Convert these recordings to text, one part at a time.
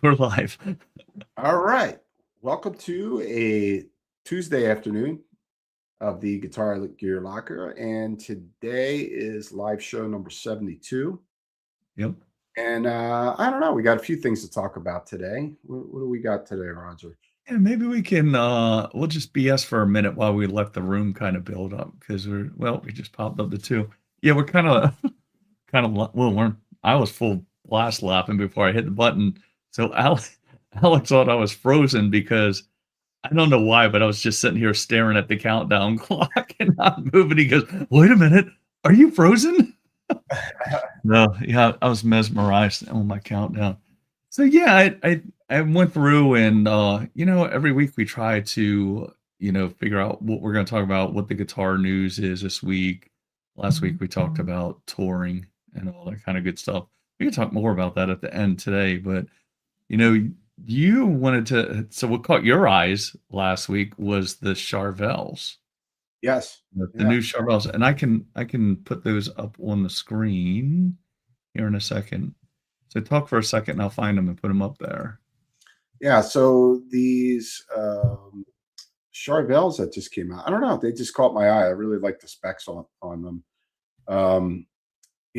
We're live. All right. Welcome to a Tuesday afternoon of the Guitar Gear Locker. And today is live show number 72. Yep. And I don't know, we got a few things to talk about today. What do we got today, Roger? And maybe we can we'll just BS for a minute while we let the room kind of build up because we just popped up to two. Yeah, we're I was full blast laughing before I hit the button. So Alex thought I was frozen because I don't know why, but I was just sitting here staring at the countdown clock and not moving. He goes, "Wait a minute, are you frozen?" No, yeah, I was mesmerized on my countdown. So yeah, I went through and every week we try to, figure out what we're gonna talk about, what the guitar news is this week. Last week we talked about touring and all that kind of good stuff. We can talk more about that at the end today, but you know, you wanted to so what caught your eyes last week was the Charvels. Yes. The Yeah. new Charvels, and I can put those up on the screen here in a second. So talk for a second and I'll find them and put them up there. Yeah. So these Charvels that just came out, I don't know. They just caught my eye. I really like the specs on them. Um,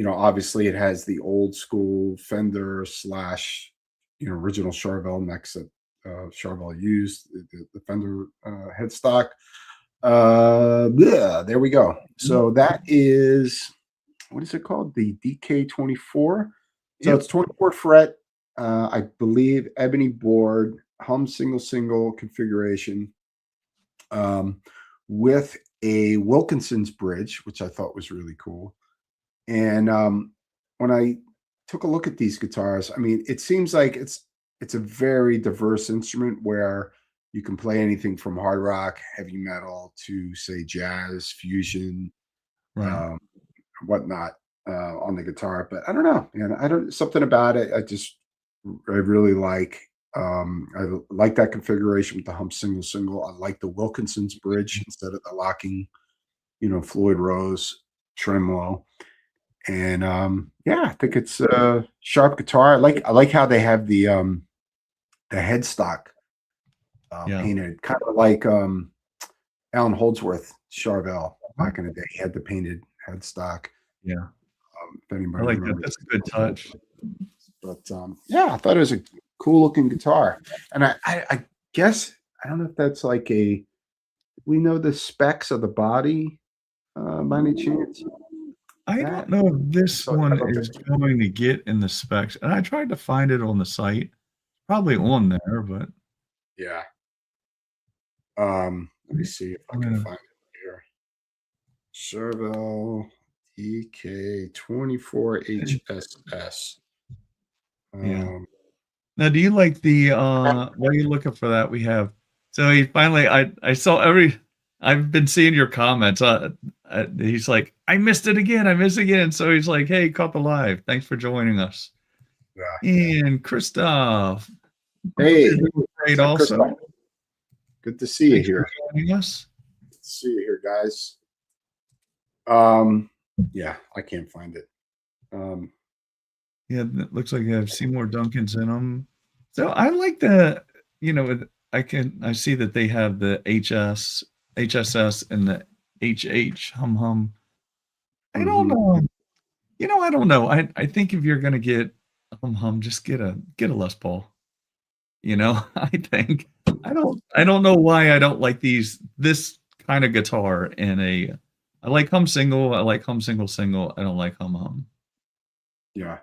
obviously it has the old school Fender slash, original Charvel necks that Charvel used, the Fender headstock. Yeah, there we go. So that is, what is it called? The DK24. So Yep. it's 24 fret, I believe, ebony board, hum single configuration, um, with a Wilkinson's bridge, which I thought was really cool. And when I took a look at these guitars, I mean, it seems like it's a very diverse instrument where you can play anything from hard rock, heavy metal to say jazz, fusion, Right. um, whatnot on the guitar. But I don't know, man. I don't something about it. I really like. I like that configuration with the hum single. I like the Wilkinson's bridge instead of the locking, Floyd Rose tremolo. And yeah, I think it's a sharp guitar. I like how they have the headstock Yeah. painted, kind of like Alan Holdsworth Charvel back in the day. He had the painted headstock. Yeah. If I anybody like that. remembers. That's a good touch. But yeah, I thought it was a cool looking guitar. And I guess I don't know if that's like a. We know the specs of the body by any chance. I don't That know if this so I one looked at is going to get in the specs, and I tried to find it on the site. Probably on there, but yeah. Let me see if I I'm can gonna find it here. Servo DK24HSS. yeah. Um, Now, do you like the while you're looking for that, we have so he finally I saw I've been seeing your comments. He's like, I missed it again. I missed it again. So he's like, hey, caught the live. Thanks for joining us. yeah. And Christoph, you're Hey, doing great what's up, Christoph? also. Good to see you Thanks for here. joining us. Good to see you here, guys. Um, yeah, I can't find it. Um, Yeah, it looks like you have Seymour Duncans in them. So I like the, I see that they have the HSS, and the HH hum hum. I don't mhm. know. I don't know. I think if you're gonna get hum hum, just get a Les Paul. I think. I don't know why I don't like this kind of guitar in a I like hum single, I like hum single, I don't like hum hum. Yeah,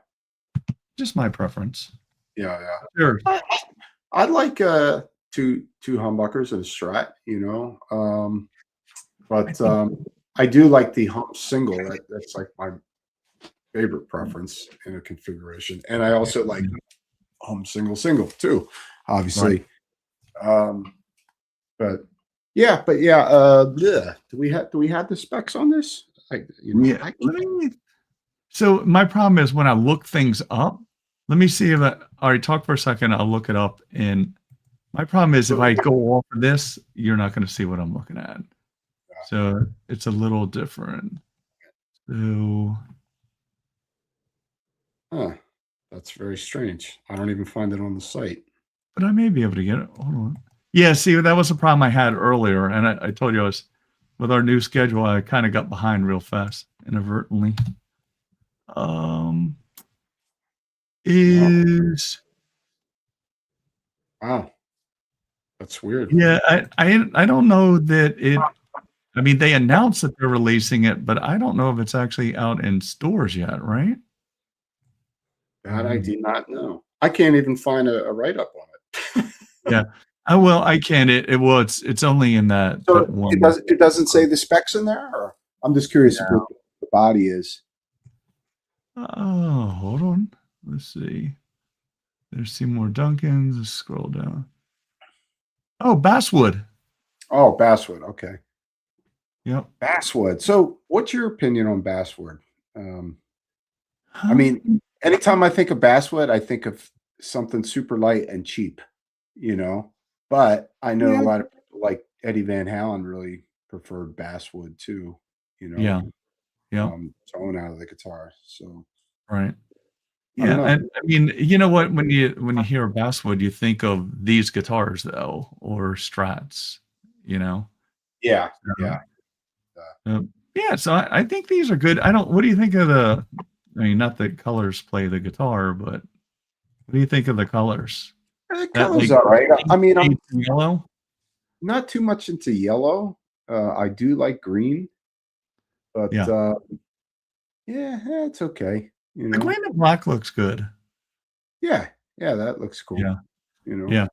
Just my preference. yeah. Sure. I'd like two humbuckers and a Strat, I but think I do like the hump single. That's like my favorite preference in a configuration, and I also like hum single too, right. obviously. Um, but yeah. Yeah. Do we have the specs on this? Yeah, I let can't. me so my problem is when I look things up, let me see if I already talk for a second, I'll look it up, and my problem is if So, I go off of this, you're not gonna see what I'm looking at. So, it's a little different. So huh. That's very strange. I don't even find it on the site. But I may be able to get it. Hold on. Yeah, see, that was the problem I had earlier, and I told you I was with our new schedule. I kind of got behind real fast inadvertently. Um, No. is Wow. That's weird. yeah, I don't know that it. I mean, they announced that they're releasing it, but I don't know if it's actually out in stores yet, right? That I do not know. I can't even find a write-up on it. Yeah. Well, I can. It's only in that So one. it doesn't say the specs in there, or I'm just curious what the body is. Oh, hold on. Let's see. There's Seymour Duncan's. Let's scroll down. Oh, Basswood. Oh, basswood. Okay. Yep. Basswood. So what's your opinion on basswood? Um, I Um, mean, anytime I think of basswood, I think of something super light and cheap, you know. But I know a yeah. lot of people like Eddie Van Halen really preferred basswood too, you know, Yeah. Yep. tone out of the guitar. So Right. I don't Yeah. know. And I mean, you know what? When you hear Basswood, you think of these guitars though, or Strats. You know. Yeah, Um, yeah. yeah. So I think these are good. I don't. What do you think of the? I mean, not that colors play the guitar, but what do you think of the colors? The That color's like all right. I mean, I'm pink and yellow. not too much into yellow. I do like green, but Yeah. yeah, it's okay. You The know, green and black looks good. yeah, yeah, that looks cool. Yeah. You know, Yeah.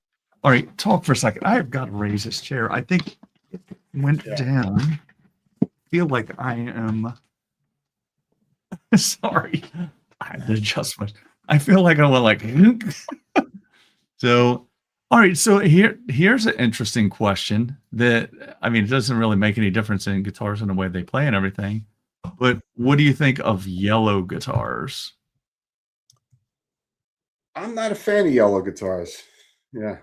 All right. Talk for a second. I have got to raise this chair. I think it went yeah. down. Feel like I am sorry. I had to adjust my. I feel like I went like so. All right. So here's an interesting question that I mean it doesn't really make any difference in guitars and the way they play and everything. But what do you think of yellow guitars? I'm not a fan of yellow guitars. Yeah,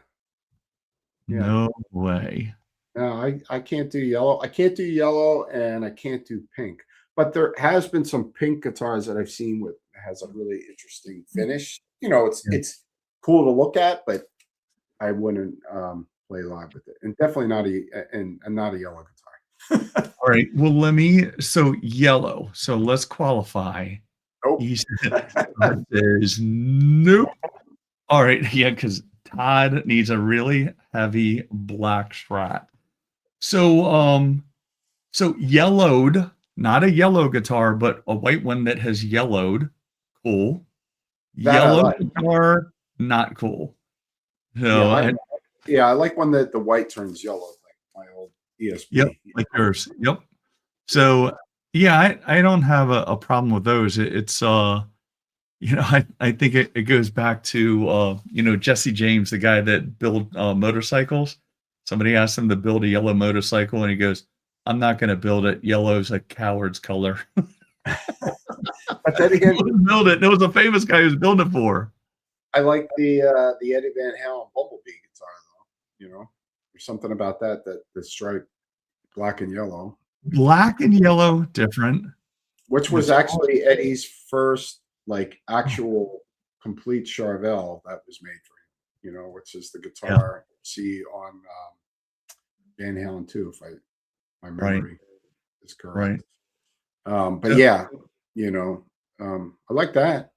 yeah. No way. No, I can't do yellow. I can't do yellow, and I can't do pink. But there has been some pink guitars that I've seen with has a really interesting finish. You know, Yeah. it's cool to look at, but I wouldn't play live with it, and definitely not and not a yellow guitar. All right. Well, let me. So yellow. So let's qualify. Nope. He said, Todd says nope. All right. Yeah, because Todd needs a really heavy black Strat. So, so yellowed, not a yellow guitar, but a white one that has yellowed. Cool. That I Yellow like. guitar, not cool. Yeah, So, and I like when the white turns yellow, like my old yep, ESP. like yours. Yep. So, yeah, I don't have a problem with those. It's you know, I think it goes back to you know, Jesse James, the guy that built motorcycles. Somebody asked him to build a yellow motorcycle, and he goes, "I'm not going to build it. Yellow's a coward's color." But then He again, wouldn't build it. There was a famous guy who's building it for. I like the Eddie Van Halen Bumblebee guitar though. You know, there's something about that the stripe black and yellow, Black and yellow, different. which was It's actually Eddie's first like actual complete Charvel that was made for him. You know, which is the yeah, guitar you see on Van Halen 2, if my right, memory is correct. right. But So, yeah, you know, I like that.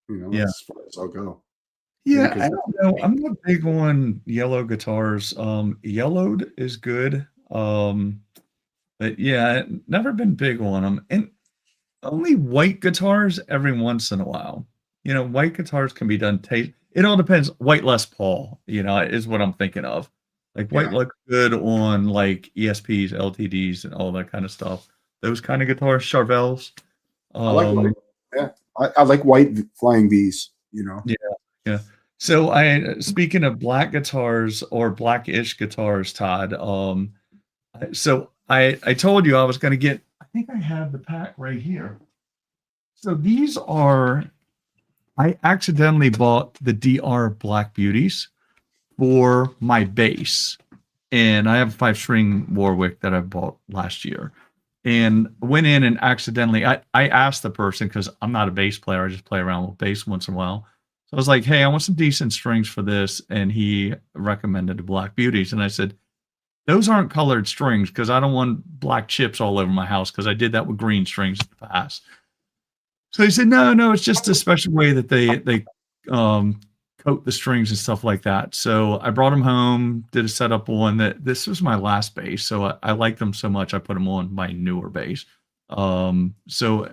You know, yeah, that's as far as I'll go. You know, yeah. because I don't know. I'm not big on yellow guitars. Yellowed is good. But yeah, never been big on them. And only white guitars every once in a while. You know, white guitars can be done taste. It all depends. White Les Paul, you know, is what I'm thinking of. Like white yeah, looks good on like ESPs, LTDs, and all that kind of stuff. Those kind of guitars, Charvels. I like white. Um, Yeah, I like white flying V's. You know, yeah, yeah. So I speaking of black guitars or blackish guitars, Todd. So I told you I was going to get. I think I have the pack right here. So these are. I accidentally bought the DR Black Beauties for my bass, and I have a 5-string Warwick that I bought last year, and went in and accidentally. I asked the person because I'm not a bass player. I just play around with bass once in a while. So I was like, "Hey, I want some decent strings for this," and he recommended the Black Beauties, and I said, "Those aren't colored strings because I don't want black chips all over my house because I did that with green strings in the past." So he said, "No, no, it's just a special way that um, coat the strings and stuff like that." So I brought them home, did a setup on that. This was my last bass, so I liked them so much I put them on my newer bass. So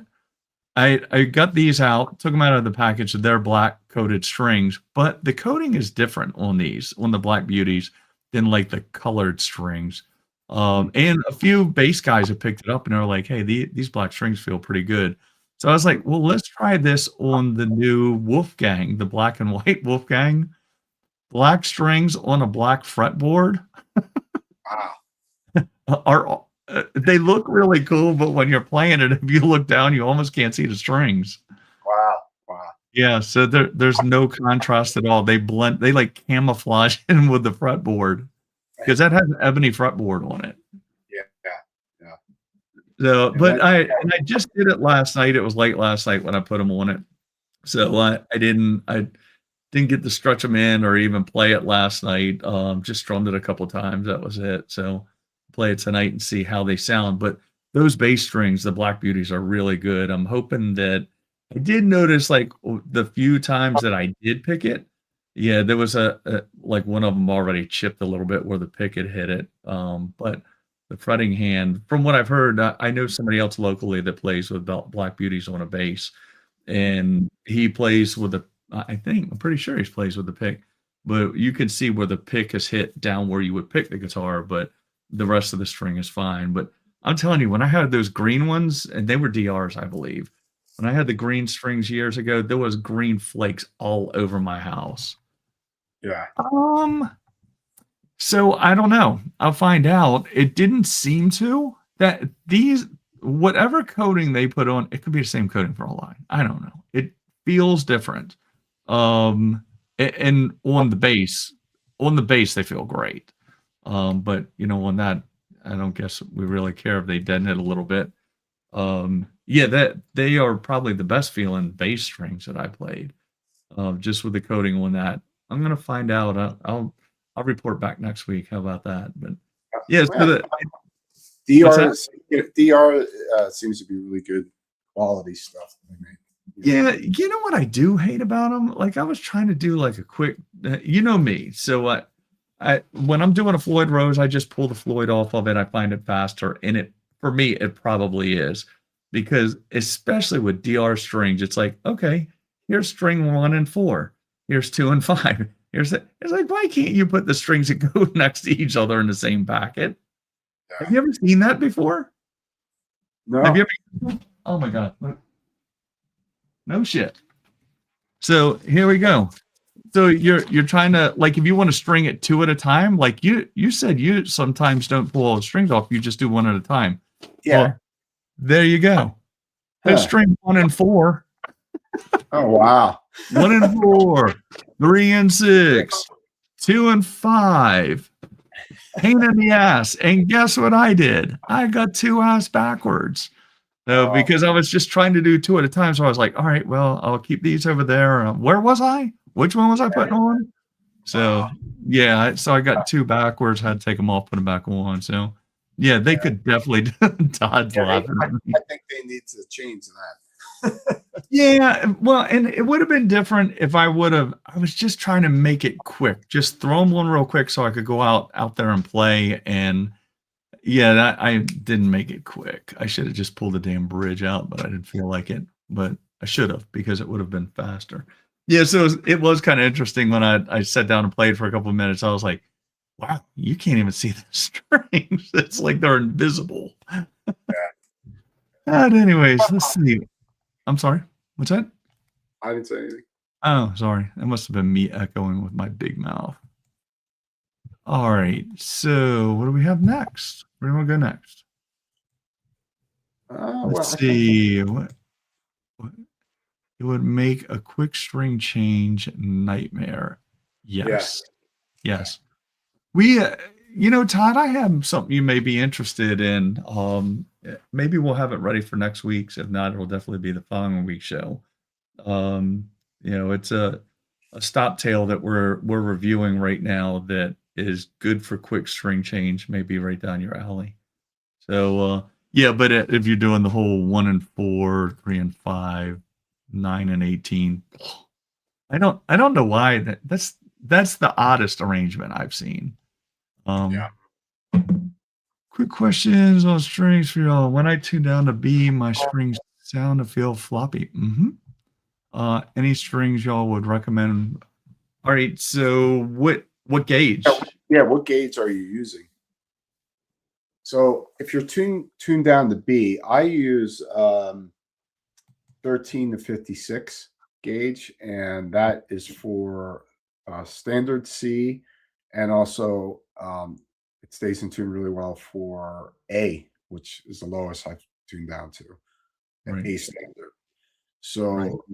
I got these out, took them out of the package. They're black coated strings, but the coating is different on these, on the Black Beauties, than like the colored strings. And a few bass guys have picked it up and they're like, "Hey, these black strings feel pretty good." So I was like, "Well, let's try this on the new Wolfgang, the black and white Wolfgang. Black strings on a black fretboard Wow. are they look really cool, but when you're playing it, if you look down, you almost can't see the strings." Wow. Wow. Yeah, so there's no contrast at all. They blend, they like camouflage in with the fretboard because that has an ebony fretboard on it. Yeah. Yeah. Yeah. So, And that, but I just did it last night. It was late last night when I put them on it. So I didn't get to stretch them in or even play it last night. Just strummed it a couple times. That was it. So play it tonight and see how they sound. But those bass strings, the Black Beauties, are really good. I'm hoping that I did notice like the few times that I did pick it. Yeah, there was a like one of them already chipped a little bit where the pick had hit it. But the fretting hand, from what I've heard, I know somebody else locally that plays with Black Beauties on a bass, and he plays with a I think I'm pretty sure he plays with the pick, but you can see where the pick is hit down where you would pick the guitar, but the rest of the string is fine. But I'm telling you, when I had those green ones, and they were DRs, I believe, when I had the green strings years ago, there was green flakes all over my house. yeah. Um, so I don't know. I'll find out. It didn't seem to that these whatever coating they put on, it could be the same coating for all I don't know. It feels different. And on the base they feel great. But on that, I don't guess we really care if they deaden it a little bit. Yeah, that they are probably the best feeling bass strings that I played. Just with the coating on that. I'm gonna find out. I'll report back next week. How about that? But yeah, so Well, what's that? DR seems to be really good quality stuff they make. Yeah, you know what I do hate about them? Like I was trying to do like a quick, you know me. So I when I'm doing a Floyd Rose, I just pull the Floyd off of it. I find it faster, and it for me it probably is because especially with DR strings, it's like okay, here's string 1 and 4, here's 2 and 5. It's like why can't you put the strings that go next to each other in the same packet? Have Yeah. you ever seen that before? Have No. you ever? Oh my God! No shit. So here we go. So you're trying to like if you want to string it 2 at a time, like you said you sometimes don't pull all the strings off, you just do 1 at a time. Yeah. Well, there you go. There's Huh. string 1 and 4, Oh wow. 1 and 4, 3 and 6, 2 and 5. Pain in the ass. And guess what I did? I got 2 ass backwards. No, Oh, because I was just trying to do 2 at a time. So I was like, all right, well, I'll keep these over there. Where was I? Which one was I putting on? So wow. yeah, so I got 2 backwards, had to take them off, put them back on. So yeah, they Yeah. could definitely Todd's Yeah, laughing at me. I think they need to change that. Yeah, well, and it would have been different if I was just trying to make it quick. Just throw them on real quick so I could go out there and play. And yeah, that I didn't make it quick. I should have just pulled the damn bridge out, but I didn't feel like it. But I should have because it would have been faster. Yeah, so it was kind of interesting when I sat down and played for a couple of minutes. I was like, wow, you can't even see the strings. It's like they're invisible. Yeah. But anyways, let's see. I'm sorry. What's that? I didn't say anything. Oh, sorry. That must have been me echoing with my big mouth. All right. So what do we have next? Where do we go next? Well, Let's I think see. What it would make a quick string change nightmare. yes. Yes. Yes. We, Todd, I have something you may be interested in. Maybe we'll have it ready for next week's. If not, it'll definitely be the following week's show. It's stop tail that we're reviewing right now that is good for quick string change, maybe right down your alley. So yeah, but if you're doing the whole 1 and 4, 3 and 5, 9 and 18, I don't know why that's the oddest arrangement I've seen. Yeah. Um, quick questions on strings for y'all. When I tune down to B, my strings sound to feel floppy. Any strings y'all would recommend? All right, so what gauge? Yeah. What gauge are you using? So if you're tuned down to B, I use 13 to 56 gauge, and that is for standard C, and also it stays in tune really well for A, which is the lowest I've tuned down to, Right, A standard. right. So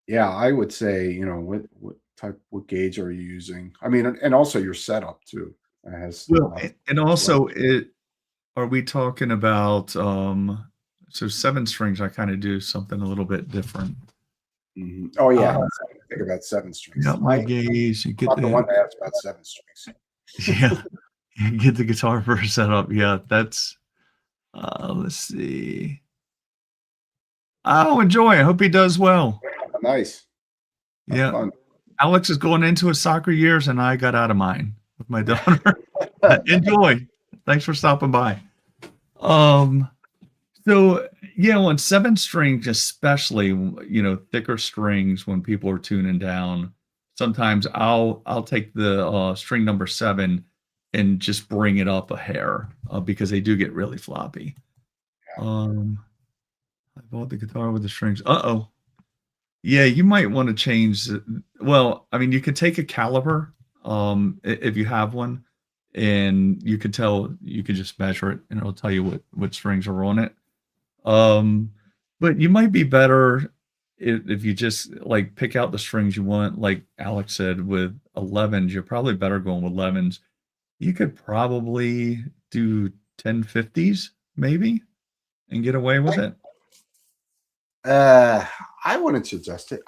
yeah, I would say, what gauge are you using? I mean, and also your setup too. It has a Well, lot and as well. also are we talking about so 7 strings I kind of do something a little bit different. Oh yeah, Uh, I didn't think about seven bring strings. up my gauge, you get Not the the one that asked about seven strings. yeah, you get the guitar first set up. Yeah, that's let's see. Oh, enjoy. I hope he does well. Nice. Have Yeah. fun. Alex is going into his soccer years and I got out of mine with my daughter. Enjoy. Thanks for stopping by. Um So yeah, on 7 strings, especially, thicker strings when people are tuning down, sometimes I'll take the, string number 7 and just bring it up a hair, because they do get really floppy. Um, I bought the guitar with the strings. Uh-oh. Yeah, you might wanna change well, I mean, you could take a caliper, if you have one, and you could just measure it, and it'll tell you what strings are on it. Um, but you might be better if you just like pick out the strings you want, like Alex said, with 11s, you're probably better going with 11s. You could probably do 1050s maybe and get away with it. Uh, I wouldn't suggest it.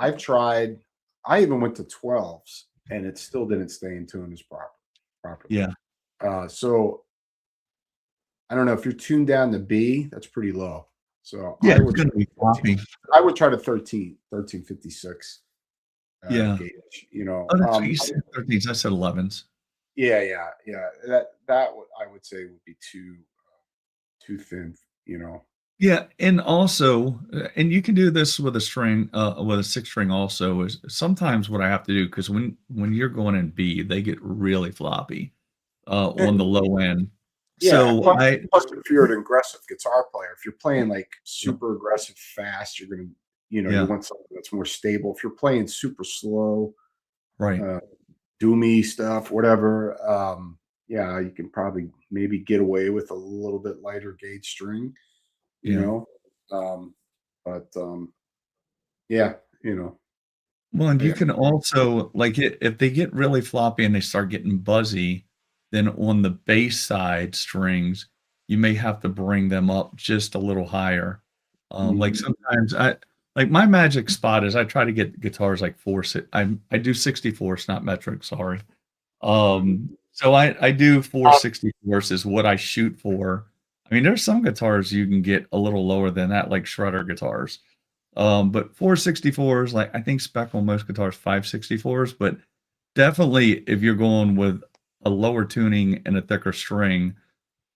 I've tried. I even went to 12s, and it still didn't stay in tune as properly. Yeah. So I don't know if you're tuned down to B, that's pretty low. So Yeah, it's gonna be floppy. I would try to 1356 Yeah. gauge. Oh, that's what you said, 13s. I said 11s. Yeah. That I would say would be too thin. Yeah, and also, and you can do this with a string, with a 6 string also, is sometimes what I have to do because when you're going in B, they get really floppy, on the low end. Yeah, So plus if you're an aggressive guitar player, if you're playing like super aggressive fast, you're gonna, you yeah, want something that's more stable. If you're playing super slow, right, uh, doomy stuff, whatever, yeah, you can probably maybe get away with a little bit lighter gauge string, you yeah. know. But yeah, Well, and you yeah. can also like if they get really floppy and they start getting buzzy, then on the bass side strings, you may have to bring them up just a little higher. Like Mhm. sometimes I like my magic spot is I try to get guitars like I do 64s, not metric, sorry. So I do 464s is what I shoot for. I mean, there's some guitars you can get a little lower than that, like shredder guitars. But 464s, like I think spec on most guitars 564s, but definitely if you're going with a lower tuning and a thicker string,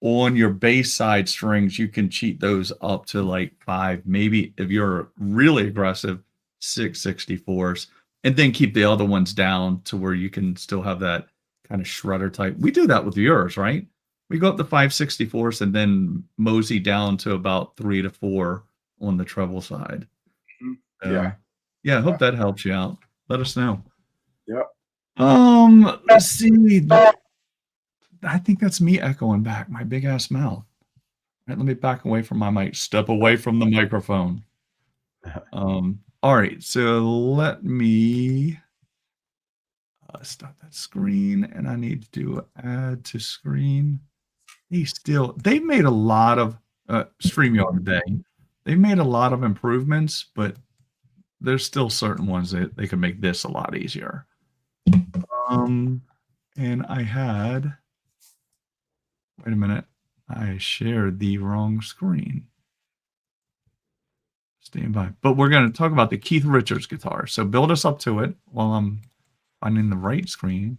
on your bass side strings, you can cheat those up to like 5, maybe if you're really aggressive, 664s, and then keep the other ones down to where you can still have that kind of shredder type. We do that with yours, right? We go up to 564s and then mosey down to about 3 to 4 on the treble side. Mhm. Yeah, So, yeah, I hope yeah, that helps you out. Let us know. yep. Let's see. I think that's me echoing back my big ass mouth. Right, let me back away from my mic. Step away from the microphone. All right, so let me stop that screen, and I need to do add to screen. They've made a lot of StreamYard today. They made a lot of improvements, but there's still certain ones that they can make this a lot easier. And I had, wait a minute, I shared the wrong screen. Stand by. But we're going to talk about the Keith Richards guitar. So build us up to it while I'm finding the right screen.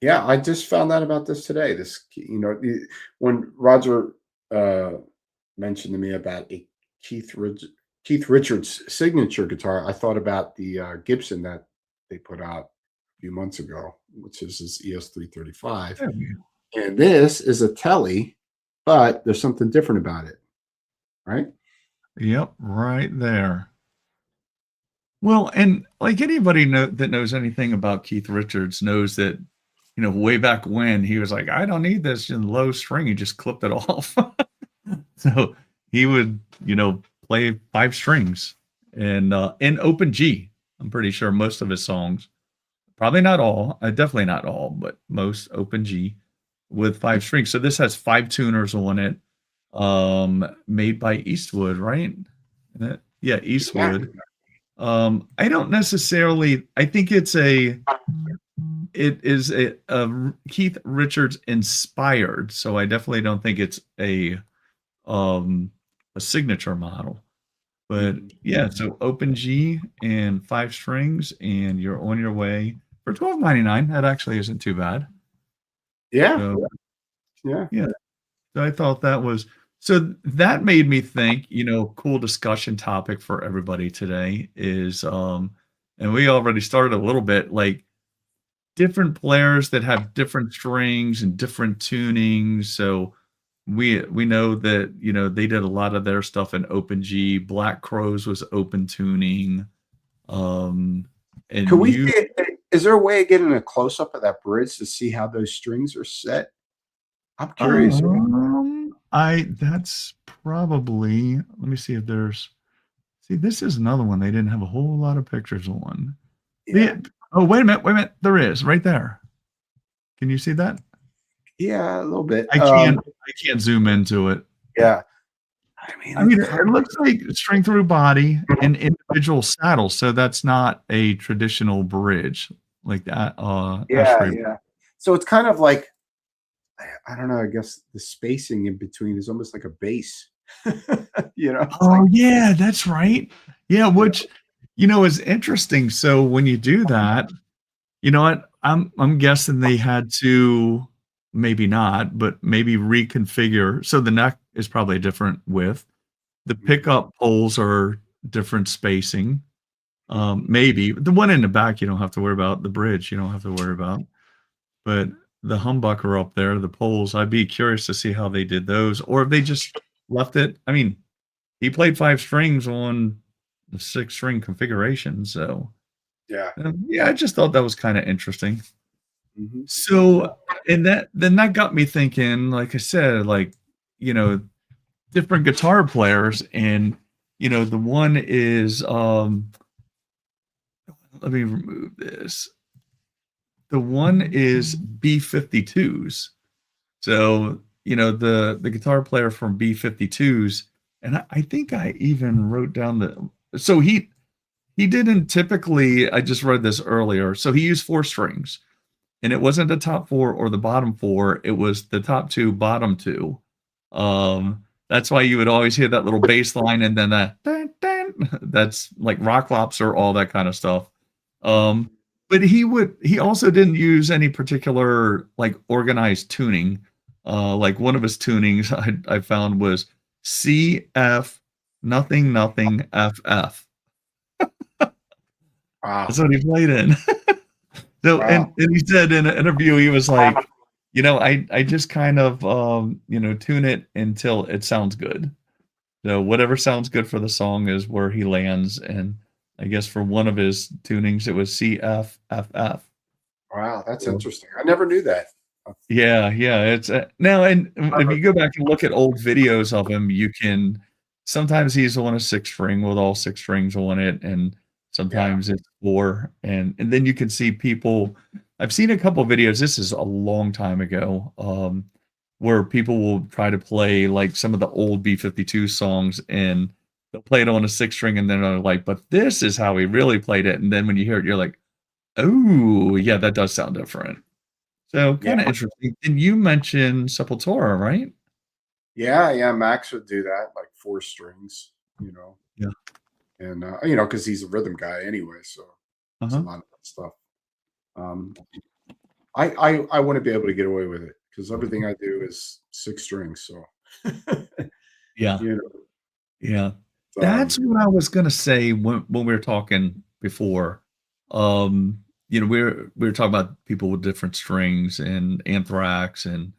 Yeah, I just found out about this today. When Roger mentioned to me about a Keith Richards signature guitar, I thought about the Gibson that they put out a few months ago, which is his ES335. And this is a Telly, but there's something different about it, right? Yep, right there. Well, and like anybody that knows anything about Keith Richards knows that, way back when he was like, I don't need this in low string. He just clipped it off. So he would, play 5 strings and in open G. I'm pretty sure most of his songs, probably not all, definitely not all, but most open G with 5 strings. So this has 5 tuners on it, made by Eastwood, right? Yeah, Eastwood. I don't necessarily, I think it is a Keith Richards inspired. So I definitely don't think it's a signature model. But yeah, so open G and 5 strings, and you're on your way for $12.99. That actually isn't too bad. Yeah. So, yeah. So I thought that was, so that made me think, cool discussion topic for everybody today is, and we already started a little bit, like different players that have different strings and different tunings. So we know that, they did a lot of their stuff in open G. Black Crowes was open tuning. And Can we see it? Is there a way of getting a close up of that bridge to see how those strings are set? I'm curious. That's probably, let me see if this is another one they didn't have a whole lot of pictures on. Yeah. Oh, wait a minute. There is right there. Can you see that? Yeah, a little bit. I can't zoom into it. Yeah. I mean, it looks like string through body and individual saddles. So that's not a traditional bridge like that. Yeah. So it's kind of like, I don't know, I guess the spacing in between is almost like a bass. Oh, yeah, that's right. Yeah, which, is interesting. So when you do that, you know what? I'm guessing they had to, maybe not, but maybe reconfigure. So the neck is probably a different width. The pickup poles are different spacing. Maybe the one in the back you don't have to worry about. The bridge you don't have to worry about. But the humbucker up there, the poles, I'd be curious to see how they did those, or if they just left it. I mean, he played 5 strings on the 6-string configuration, so yeah. I just thought that was kind of interesting. So, and that got me thinking, like I said, like, different guitar players, and the one is let me remove this. The one is B-52s. So, the guitar player from B-52s, and I think I even wrote down so he didn't typically, I just read this earlier. So he used 4 strings, and it wasn't the top 4 or the bottom 4. It was the top 2, bottom 2. That's why you would always hear that little bass line, and then that dun, dun, that's like rock lobster, all that kind of stuff. But he also didn't use any particular like organized tuning. Like one of his tunings I found was CF nothing FF. Wow. That's what he played in. So, wow. and he said in an interview, he was like, I just kind of, tune it until it sounds good. So whatever sounds good for the song is where he lands. And I guess for one of his tunings, it was CFFF. Wow, that's interesting. I never knew that. Yeah, it's now, and if you go back and look at old videos of him, you can, sometimes he's on a 6-string with all 6 strings on it, and sometimes it's 4, and then you can see people. I've seen a couple of videos, this is a long time ago, where people will try to play like some of the old B-52 songs, and they'll play it on a six string, and then they're like, "But this is how he really played it." And then when you hear it, you're like, "Oh, yeah, that does sound different." So Yeah. kinda interesting. And you mentioned Sepultura, right? Yeah, yeah, Max would do that, like 4 strings, you know, Yeah. and, you know, because he's a rhythm guy anyway, so it's a Uh-huh. lot of that stuff. Um, I wouldn't be able to get away with it because everything I do is 6 strings, so, Yeah. you know, Yeah. um, That's what I was gonna say when we were talking before. We were talking about people with different strings and Anthrax and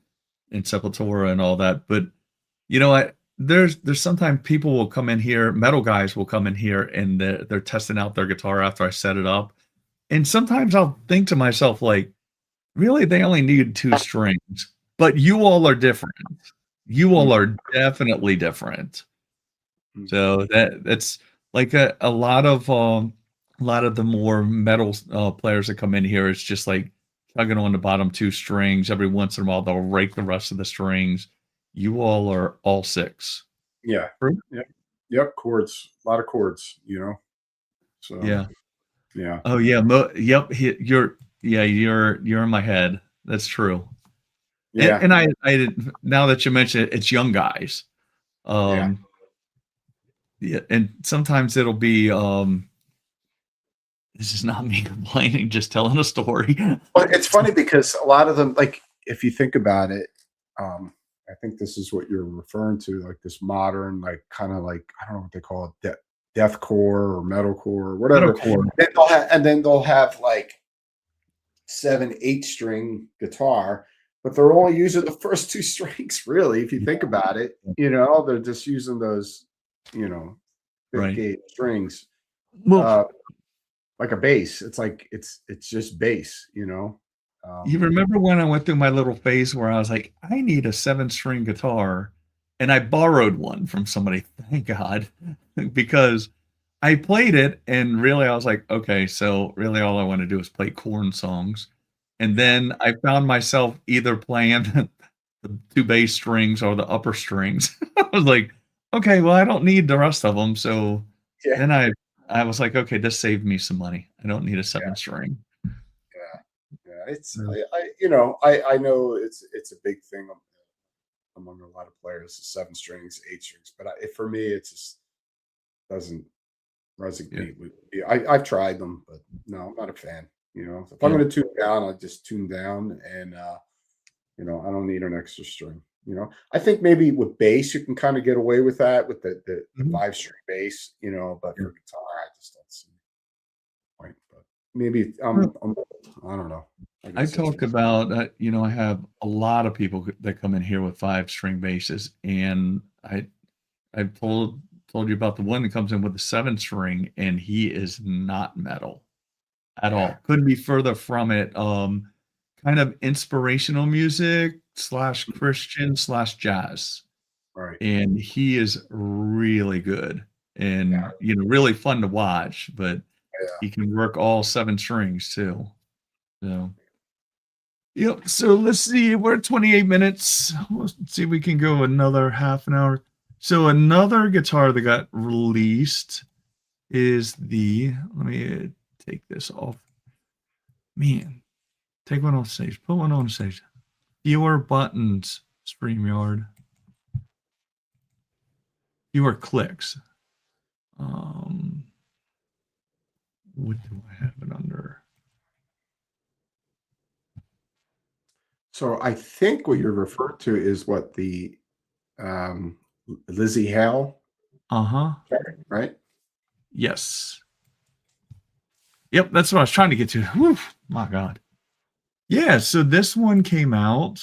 Sepultura and all that, but, there's sometimes people will come in here, metal guys will come in here, and they're testing out their guitar after I set it up, and sometimes I'll think to myself, like, "Really? They only need 2 strings." But you all are different. You all mm, are definitely different. mm, So that's like a lot of the more metal players that come in here, it's just like tugging on the bottom 2 strings. Every once in a while, they'll rake the rest of the strings. You all are all 6. yeah. True. Yep, yep, chords, a lot of chords, you know, so, Yeah. yeah, Oh, yeah, yep, you're in my head. That's true. And yeah, and I did now that you mention it, it's young guys. yeah. Um, yeah, and sometimes it'll be, this is not me complaining, just telling a story. Well, it's funny because a lot of them, like, if you think about it, um, I think this is what you're referring to, like this modern, like kind of like I don't know what they call it, deathcore or metalcore or whatever. Metalcore, And then they'll have like 7, 8 string guitar, but they're only using the first 2 strings, really. If you think yeah, about it, you know, they're just using those, you know, thick right. gauge strings, Well, uh, like a bass. It's like it's just bass, you know. you Um, remember when I went through my little phase where I was like, "I need a seven-string guitar," and I borrowed one from somebody, thank God, because I played it, and really I was like, "Okay, so really all I wanna do is play corn songs," and yeah, then I found myself either playing the 2 bass strings or the upper strings. I was like, "Okay, well, I don't need the rest of them," so yeah, then I was like, "Okay, this saved me some money. I don't need a yeah. 7 string." Yeah, yeah, it's So, you know, I know it's a big thing among a lot of players, the 7 strings, 8 strings, but for me, it just doesn't yeah, resonate with me. I've tried them, but no, I'm not a fan. You know, if I'm yeah. going to tune down, I just tune down, and you know, I don't need an extra string. You know, I think maybe with bass you can kind of get away with that with the Mhm. 5 string bass. You know, but Yeah. for guitar, I just don't see the point. But maybe Well, I don't know. I I guess that's talk just about, I have a lot of people that come in here with 5-string basses, and I've told you about the one that comes in with a 7-string, and he is not metal at yeah. all. Couldn't be further from it. Kind of inspirational music slash Christian slash jazz, Right. and he is really good Yeah. and, really fun to watch, but Yeah. he can work all 7 strings too. So yep. So let's see. We're at 28 minutes. Let's see if we can go another half an hour. So another guitar that got released is let me take this off. Man, take one off stage. Put one on stage. Fewer buttons, StreamYard. Fewer clicks. Um, what do I have it under? So I think what you're referring to is what the um, Lizzie Hale, Uh-huh. right? Yes. Yep, that's what I was trying to get to. Whew, my God. Yeah, so this one came out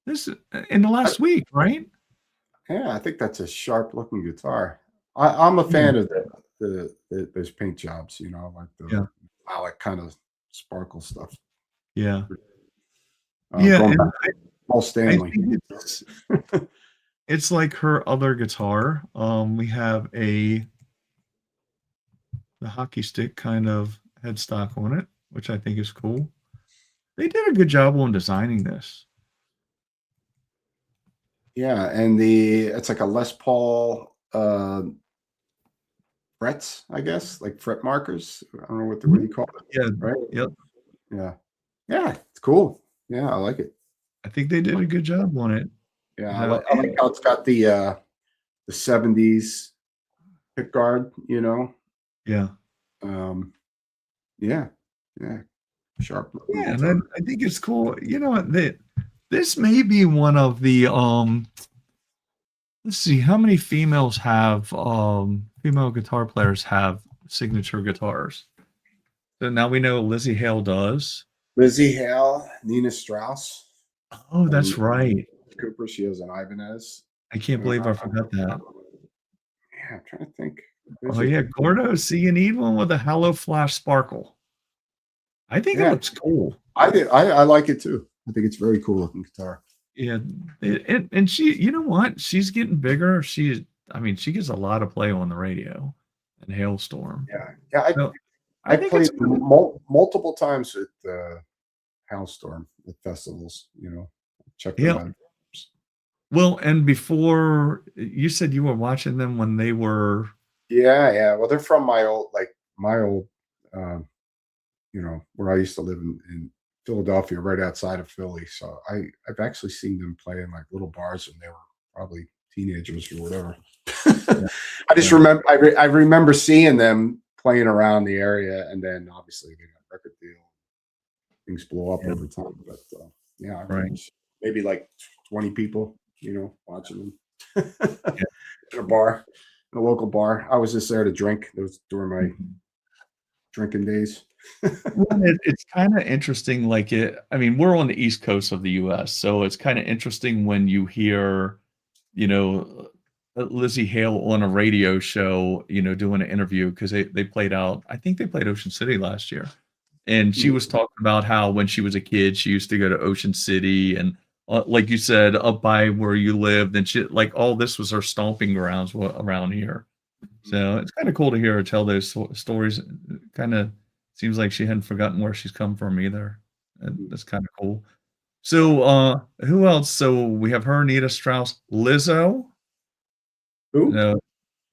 this in the I, last week, right? yeah, I think that's a sharp looking guitar. I'm a Yeah, fan of those paint jobs, you know, like the yeah, metallic kind of sparkle stuff. yeah. Yeah, Going back and to Paul I Stanley. think it's like her other guitar. We have the hockey stick kind of headstock on it, which I think is cool. They did a good job on designing this. Yeah, and the it's like a Les Paul. uh, frets, I guess, like fret markers. I don't know what you call it, Yeah. right? Yep. Yeah. Yeah, it's cool. Yeah, I like it. I think they did a good job on it. Yeah, So, I like how it's got the 70s pick guard, you know? yeah. Um, yeah, yeah, sharp looking Yeah, and guitar. I think it's cool. You know what? This may be one of the let's see, how many female guitar players have signature guitars? So now we know Lizzie Hale does. Lizzie Hale, Nina Strauss, Oh, that's and right. Cooper. She has an Ibanez. I can't Uh, believe I forgot that. yeah, I'm trying to think. Oh There's a yeah, Gordo, see you need one with a Hello Flash sparkle. I think it yeah. looks cool. I like it too. I think it's very cool looking guitar. Yeah, and she, you know what? She's getting bigger. I mean, she gets a lot of play on the radio and Hailstorm. Yeah, yeah. So I I think played it's multiple times at Hailstorm at festivals. You know, check them yeah. out. Well, and before you said you were watching them when they were Yeah, yeah. Well, they're from my old, where I used to live in Philadelphia, right outside of Philly. So I've actually seen them play in like little bars when they were probably teenagers or whatever. yeah, I just yeah, remember I remember seeing them playing around the area, and then obviously they got a record deal. Things blow up yeah, over time, but yeah, I right. remember maybe like 20 people, watching them Yeah. in a bar, in a local bar. I was just there to drink. It was during my Mhm. drinking days. Well, it's kind of interesting. I mean, we're on the East Coast of the US, so it's kind of interesting when you hear, you know, Lizzie Hale on a radio show, doing an interview because they played out, I think they played Ocean City last year. And she was talking about how when she was a kid, she used to go to Ocean City and, like you said, up by where you lived, and she like all this was her stomping grounds around here. So it's kind of cool to hear her tell those stories. Kind of seems like she hadn't forgotten where she's come from either. That's kind of cool. So, who else? So we have her, Nita Strauss, Lizzo. Who? No,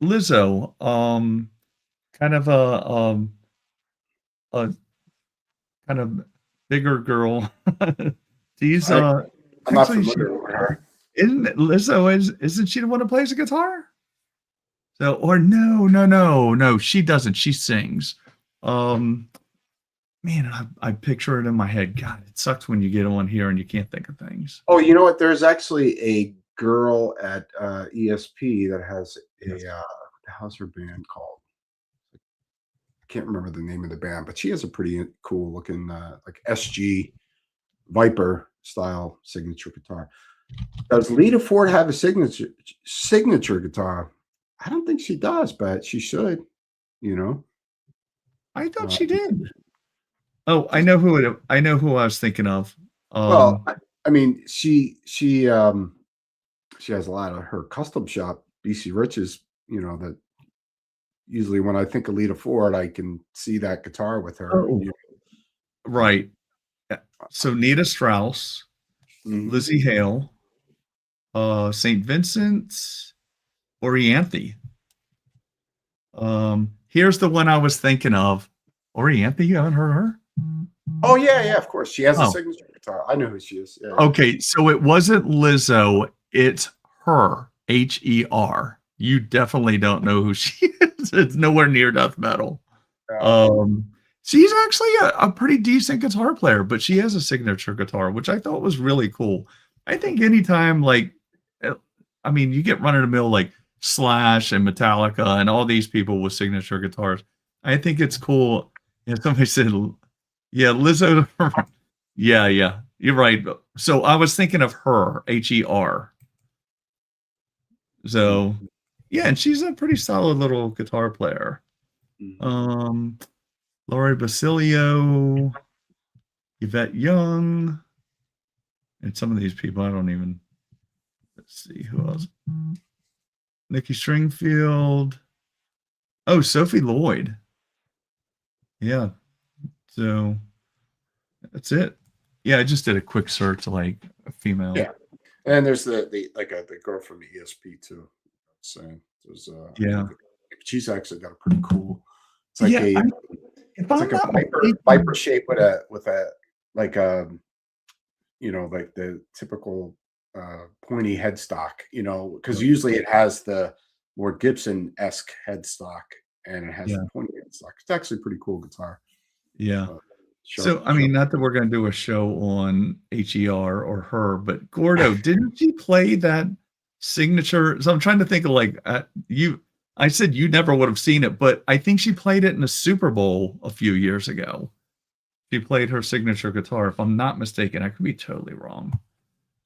Lizzo. Kind of a kind of bigger girl. She's I I'm not actually she familiar with her. isn't Lizzo isn't she the one that plays the guitar? So or no, she doesn't. She sings. Um Man, I picture it in my head. God, it sucks when you get on here and you can't think of things. Oh, you know what? There's actually a girl at ESP that has Yes. how's her band called? I can't remember the name of the band, but she has a pretty cool looking like SG Viper style signature guitar. Does Lita Ford have a signature guitar? I don't think she does, but she should. You know, I thought uh, she did. Oh, I know who I was thinking of. well, Um, I mean, she has a lot of her custom shop BC Riches. That usually when I think of Lita Ford, I can see that guitar with her. oh, right. Yeah. So Nita Strauss, Mhm. Lizzie Hale, St. Vincent, Orianthe. Here's the one I was thinking of. Orianthe, you haven't heard of her? Oh yeah, yeah, of course. She has a Oh, signature guitar. I know who she is. Yeah, yeah. okay. So it wasn't Lizzo, it's her, Her. You definitely don't know who she is. It's nowhere near death metal. Uh, Um, she's actually a pretty decent guitar player, but she has a signature guitar, which I thought was really cool. I think anytime, uh, I mean, you get run of the mill like Slash and Metallica and all these people with signature guitars. I think it's cool. Yeah, somebody said, yeah, Lizzo. Yeah, yeah, you're right. So I was thinking of her, Her. mm, So yeah, and she's a pretty solid little guitar player. mm. Um, Laurie Basilio, Yvette Young, and some of these people I don't even, let's see who else. Nikki Stringfield. Oh, Sophie Lloyd. Yeah. So that's it. Yeah, I just did a quick search like a female. Yeah, and there's the girl from the ESP too. Same. There's I Yeah. think she's actually got a pretty cool. It's like Yeah, a if it's I'm like a not viper mistaken. shape with a like a like the typical pointy headstock. Because usually it has the more Gibson esque headstock and it has the Yeah, pointy headstock. It's actually a pretty cool guitar. yeah. Uh, So, sharp, I mean, sharp. not that we're gonna do a show on HER or her, but Gordo, didn't she play that signature? So I'm trying to think of like I said you never would have seen it, but I think she played it in a Super Bowl a few years ago. She played her signature guitar, if I'm not mistaken. I could be totally wrong.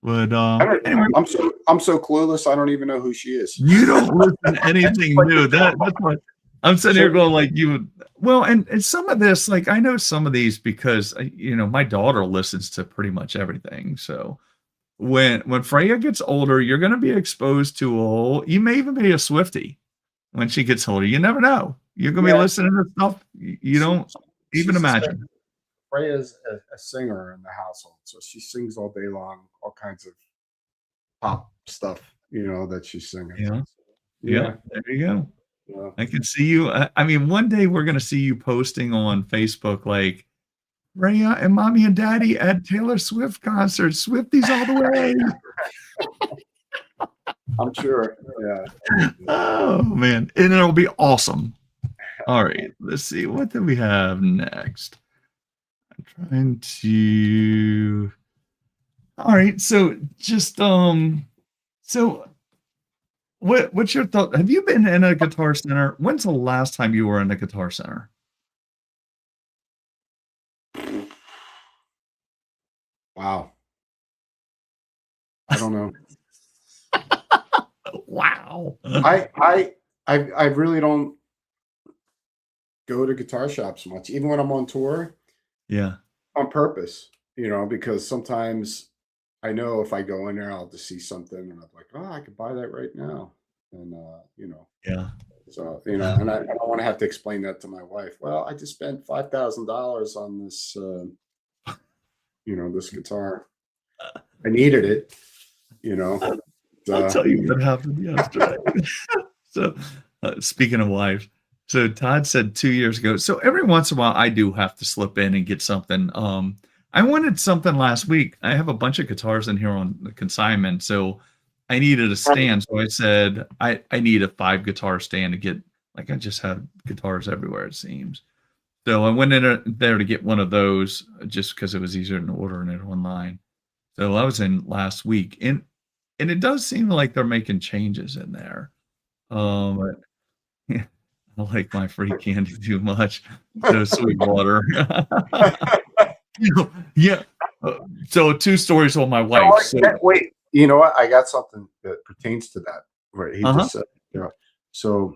But I don't. anyway, I'm so clueless. I don't even know who she is. you don't listen to anything Like new. That's what I'm sitting here so, going like you. Well, and some of this, like I know some of these because my daughter listens to pretty much everything. So when Freya gets older, you're going to be exposed to you may even be a Swiftie when she gets older. You never know. You're going to be yeah, listening to stuff you she, don't even she's a singer. imagine. Freya's a singer in the household, so she sings all day long, all kinds of pop stuff. That she's singing. Yeah. Yeah. Yep. There you go. Yeah. I can see you. I mean, one day we're going to see you posting on Facebook like Rhea and mommy and daddy at Taylor Swift concert. Swifties all the way. I'm sure. Yeah. Oh man. And it'll be awesome. All right. Let's see. What do we have next? I'm trying to all right. So just so what's your thought? Have you been in a guitar center? When's the last time you were in a guitar center? Wow. I don't know. Wow. I really don't go to guitar shops much, even when I'm on tour, Yeah. on purpose. Because sometimes I know if I go in there, I'll just see something, and I'm like, oh, I could buy that right now, and Yeah. so and I don't want to have to explain that to my wife. Well, I just spent $5,000 on this, this guitar. I needed it, you know. I'll Uh, tell you what happened yesterday. So, speaking of wives, so Todd said 2 years ago. So every once in a while, I do have to slip in and get something. I wanted something last week. I have a bunch of guitars in here on the consignment, so I needed a stand. So I said I need a 5 guitar stand to get. Like I just have guitars everywhere it seems. So I went in there to get one of those just because it was easier than ordering it online. So I was in last week, and it does seem like they're making changes in there. But I like my free candy too much. So Sweetwater. Yeah. So 2 stories on my wife. So wait, you know what? I got something that pertains to that. Right, he uh-huh. just said, So,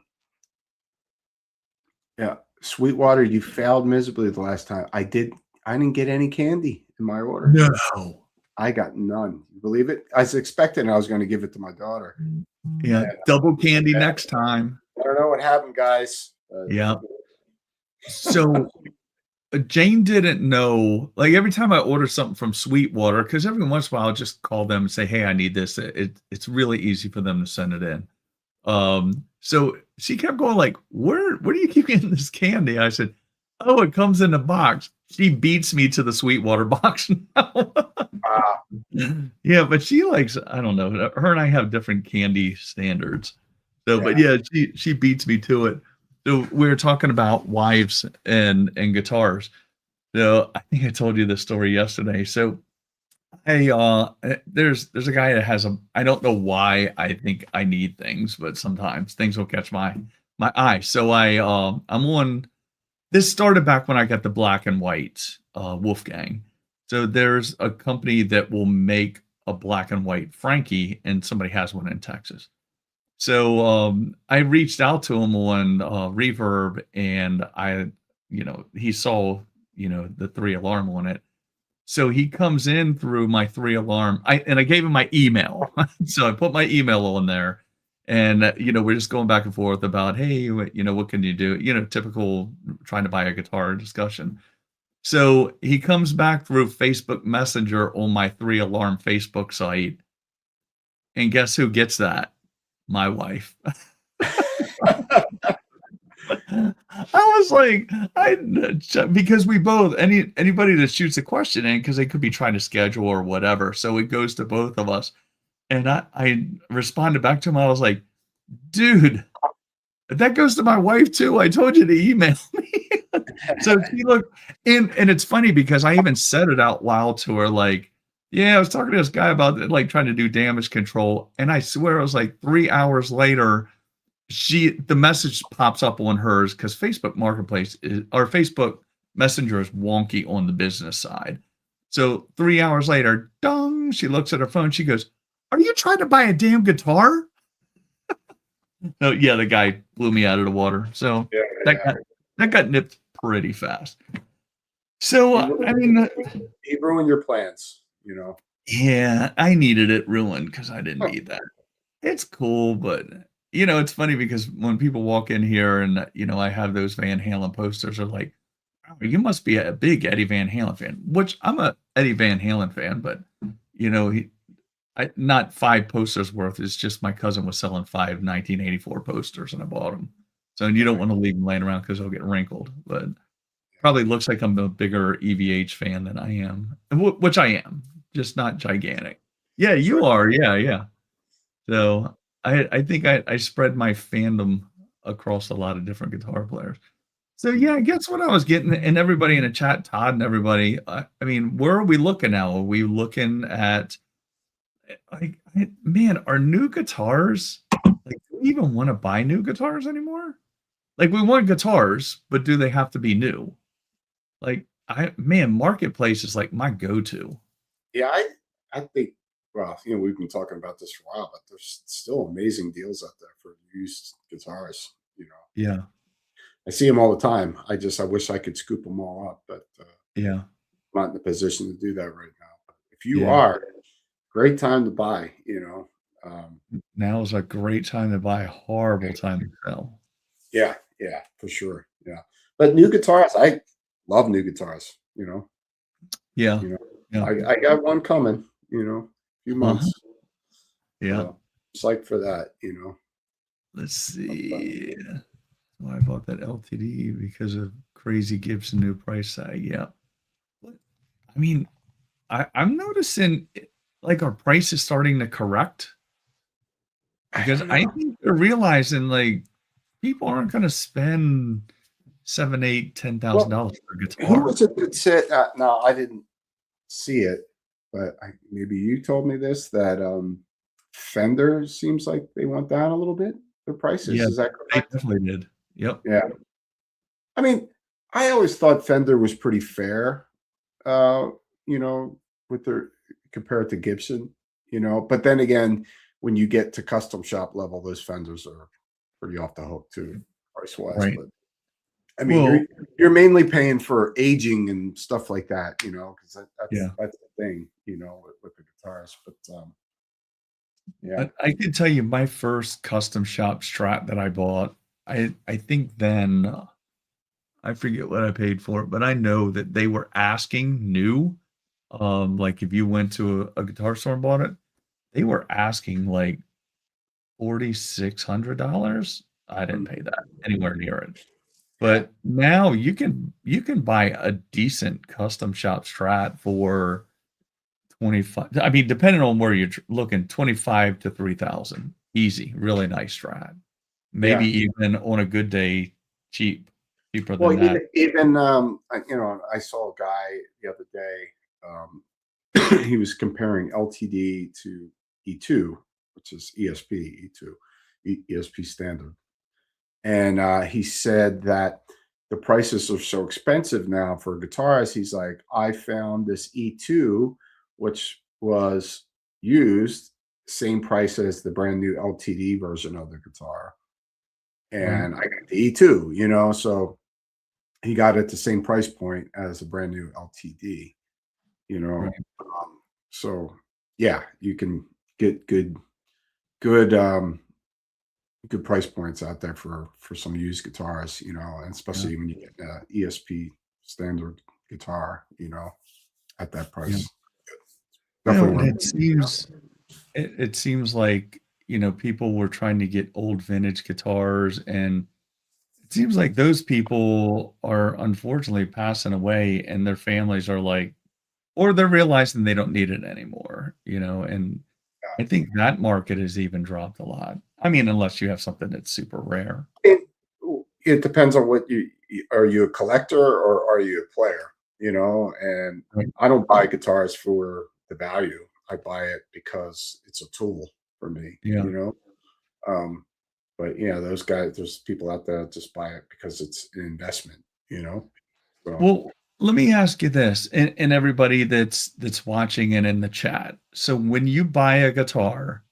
yeah, Sweetwater, you failed miserably the last time. I didn't get any candy in my order. No. I got none. You believe it? I was expecting I was going to give it to my daughter. Yeah, And double candy next time. I don't know what happened, guys. Yeah. So Jane didn't know. Like every time I order something from Sweetwater, because every once in a while I'll just call them and say, "Hey, I need this." It's really easy for them to send it in. So she kept going like, where do you keep getting this candy? I said, oh, it comes in a box. She beats me to the Sweetwater box now. Yeah, but she likes, I don't know, her and I have different candy standards. So, but yeah. yeah, she beats me to it. So we were talking about wives and guitars. So I think I told you this story yesterday. So there's a guy that has I don't know why I think I need things, but sometimes things will catch my eye. So I'm on this started back when I got the black and white Wolfgang. So there's a company that will make a black and white Frankie, and somebody has one in Texas. So I reached out to him on Reverb, and he saw the 3 alarm on it. So he comes in through my 3 alarm. I gave him my email. So I put my email on there, and we're just going back and forth about, hey, what can you do? Typical trying to buy a guitar discussion. So he comes back through Facebook Messenger on my 3 alarm Facebook site, and guess who gets that? My wife. I was like, because we both anybody that shoots a question in because they could be trying to schedule or whatever, so it goes to both of us. And I responded back to him. I was like, dude, that goes to my wife too. I told you to email me. So she looked, and it's funny because I even said it out loud to her, like, yeah, I was talking to this guy about like trying to do damage control, and I swear it was like 3 hours later, the message pops up on hers because Facebook Marketplace or Facebook Messenger is wonky on the business side. So 3 hours later, dong, she looks at her phone. She goes, "Are you trying to buy a damn guitar?" No, yeah, the guy blew me out of the water. So Yeah, that yeah. got that got nipped pretty fast. So I mean, He ruined your plans, yeah, I needed it ruined because I didn't Huh. need that. It's cool, but it's funny because when people walk in here and I have those Van Halen posters, are like, "Oh, you must be a big Eddie Van Halen fan," which I'm a Eddie Van Halen fan, but he not 5 posters worth. It's just my cousin was selling 5 1984 posters, and I bought them. So, and you don't Right. wanna leave them laying around because 'cause they'll get wrinkled, but probably looks like I'm a bigger EVH fan than I am, and which I am, just not gigantic. Yeah, Sure. you are. Yeah, yeah. So, I think I spread my fandom across a lot of different guitar players. So, yeah, I guess what I was getting and everybody in the chat, Todd and everybody, I mean, where are we looking now? Are we looking at like, man, are new guitars like, do we even wanna buy new guitars anymore? Like, we want guitars, but do they have to be new? Like, Marketplace is like my go-to. Yeah, I think, well, we've been talking about this for a while, but there's still amazing deals out there for used guitars. Yeah, I see them all the time. I wish I could scoop them all up, but yeah, I'm not in the position to do that right now. But if you yeah. are, great time to buy. Now is a great time to buy, horrible time to sell. Yeah, yeah, for sure. Yeah, but new guitars, I love new guitars. Yeah, You know, yeah. I got one coming. Few Uh-huh. months. Yeah. So psyched for that. Let's But, see. Why I bought that LTD because of crazy Gibson new price tag. Yeah. But, I mean, I'm noticing like our price is starting to correct I because don't I know. think they're realizing like people aren't going to spend 7, 8, Well, $10,000 for a who guitar. was it that said? No, I didn't see it, but maybe you told me this that Fender seems like they went down a little bit. Their prices, Yeah, is that they correct? definitely did. Yep. Yeah. I mean, I always thought Fender was pretty fair, uh, you know, with their compared to Gibson, But then again, when you get to custom shop level, those Fenders are pretty off the hook too, price wise. Right. But I mean, you're Well, you're mainly paying for aging and stuff like that, because that's yeah. that's the thing, with the guitars. But yeah, I can tell you my first custom shop Strat that I bought, I think then I forget what I paid for it, but I know that they were asking new, like if you went to a guitar store and bought it, they were asking like $4,600. I didn't mm, pay that anywhere near it. yeah, But now you can buy a decent custom shop Strat for 25. I mean, depending on where you're looking, 25 to 3,000. Easy, really nice Strat. Maybe yeah. even on a good day, cheaper Well, than that. even I saw a guy the other day. He was comparing LTD to E2, which is ESP E2, ESP standard. And he said that the prices are so expensive now for guitars. He's like, I found this E2, which was used, same price as the brand new LTD version of the guitar. Right, And I got the E2, so he got it at the same price point as a brand new LTD, you know. right. So yeah, you can get good good price points out there for some used guitars, and Yeah, especially when you get ESP standard guitar, at that yeah. price. Definitely And worth it seems like, people were trying to get old vintage guitars, and it seems like those people are unfortunately passing away and their families are like, or they're realizing they don't need it anymore, and I think that market has even dropped a lot. I mean, unless you have something that's super rare. It it depends on what are you a collector or are you a player, and Right. I don't buy guitars for the value. I buy it because it's a tool for me, Yeah. Um, but yeah, those guys, there's people out there that just buy it because it's an investment, so Well, let me ask you this, and everybody that's watching and in the chat. So when you buy a guitar,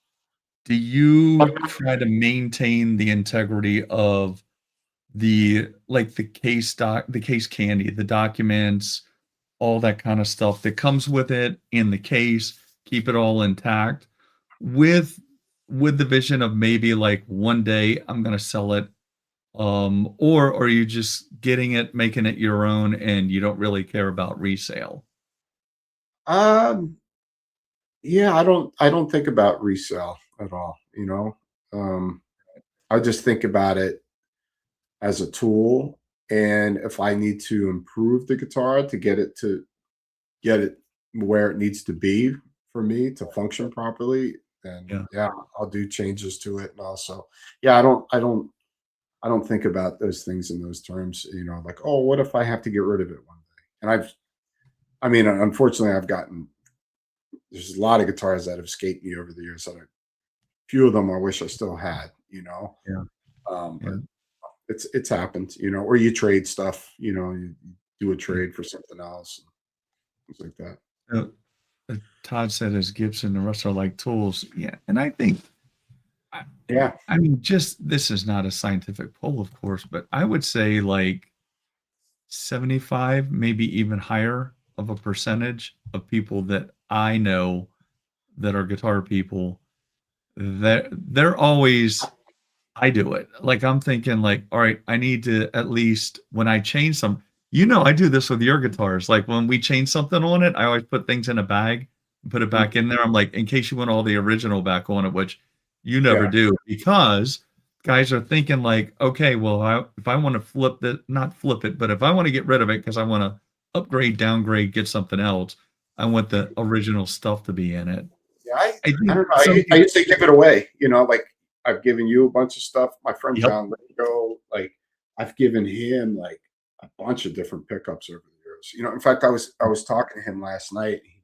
do you try to maintain the integrity of the case candy, the documents, all that kind of stuff that comes with it in the case, keep it all intact with with the vision of maybe like one day I'm gonna sell it, or are you just getting it, making it your own, and you don't really care about resale? um yeah, I don't think about resale at all, um I just think about it as a tool, and if I need to improve the guitar to get it where it needs to be for me to function properly, then Yeah. yeah, I'll do changes to it. And also, yeah, I don't think about those things in those terms, like, oh, what if I have to get rid of it one day? And I mean, unfortunately, there's a lot of guitars that have escaped me over the years. And a few of them I wish I still had, Yeah. but Yeah. it's happened, or you trade stuff, you do a Yeah. trade for something else, things like that. Uh, Todd said his Gibson, the rest are like tools. Yeah, and I think I Yeah. I mean, just this is not a scientific poll, of course, but I would say like 75, maybe even higher of a percentage of people that I know that are guitar people, they're always I do it. Like, I'm thinking like, "All right, I need to at least when I change some." I do this with your guitars. Like, when we change something on it, I always put things in a bag and put it back in there. I'm like, in case you want all the original back on it, which you never Yeah. do, because guys are thinking like, "Okay, well, if I wanna flip it not flip it, but if I wanna get rid of it because I wanna upgrade, downgrade, get something else, I want the original stuff to be in it." Yeah, I I I think don't know. some I people. used to give it away, like I've given you a bunch of stuff. My friend Yep. John Lithgow, like I've given him like a bunch of different pickups over the years. In fact, I was talking to him last night. He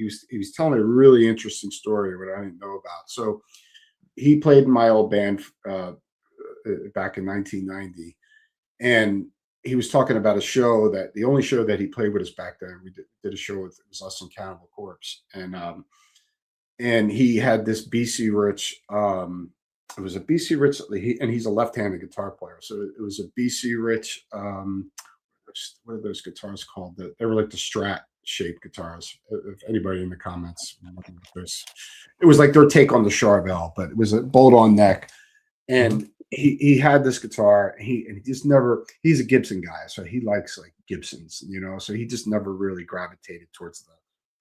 was, he was telling me a really interesting story what I didn't know about. So he played in my old band back in 1990, and he was talking about a show that the only show that he played with us back then. We did a show with it was us and Cannibal Corpse, and he had this BC Rich. It was a BC Rich, and he's a left-handed guitar player. So it was a BC Rich. What are those guitars called? They were like the Strat shaped guitars. If anybody in the comments, it was like their take on the Charvel, but it was a bolt-on neck. Uh-huh. And he had this guitar. He just never. He's a Gibson guy, so he likes like Gibsons, So he just never really gravitated towards the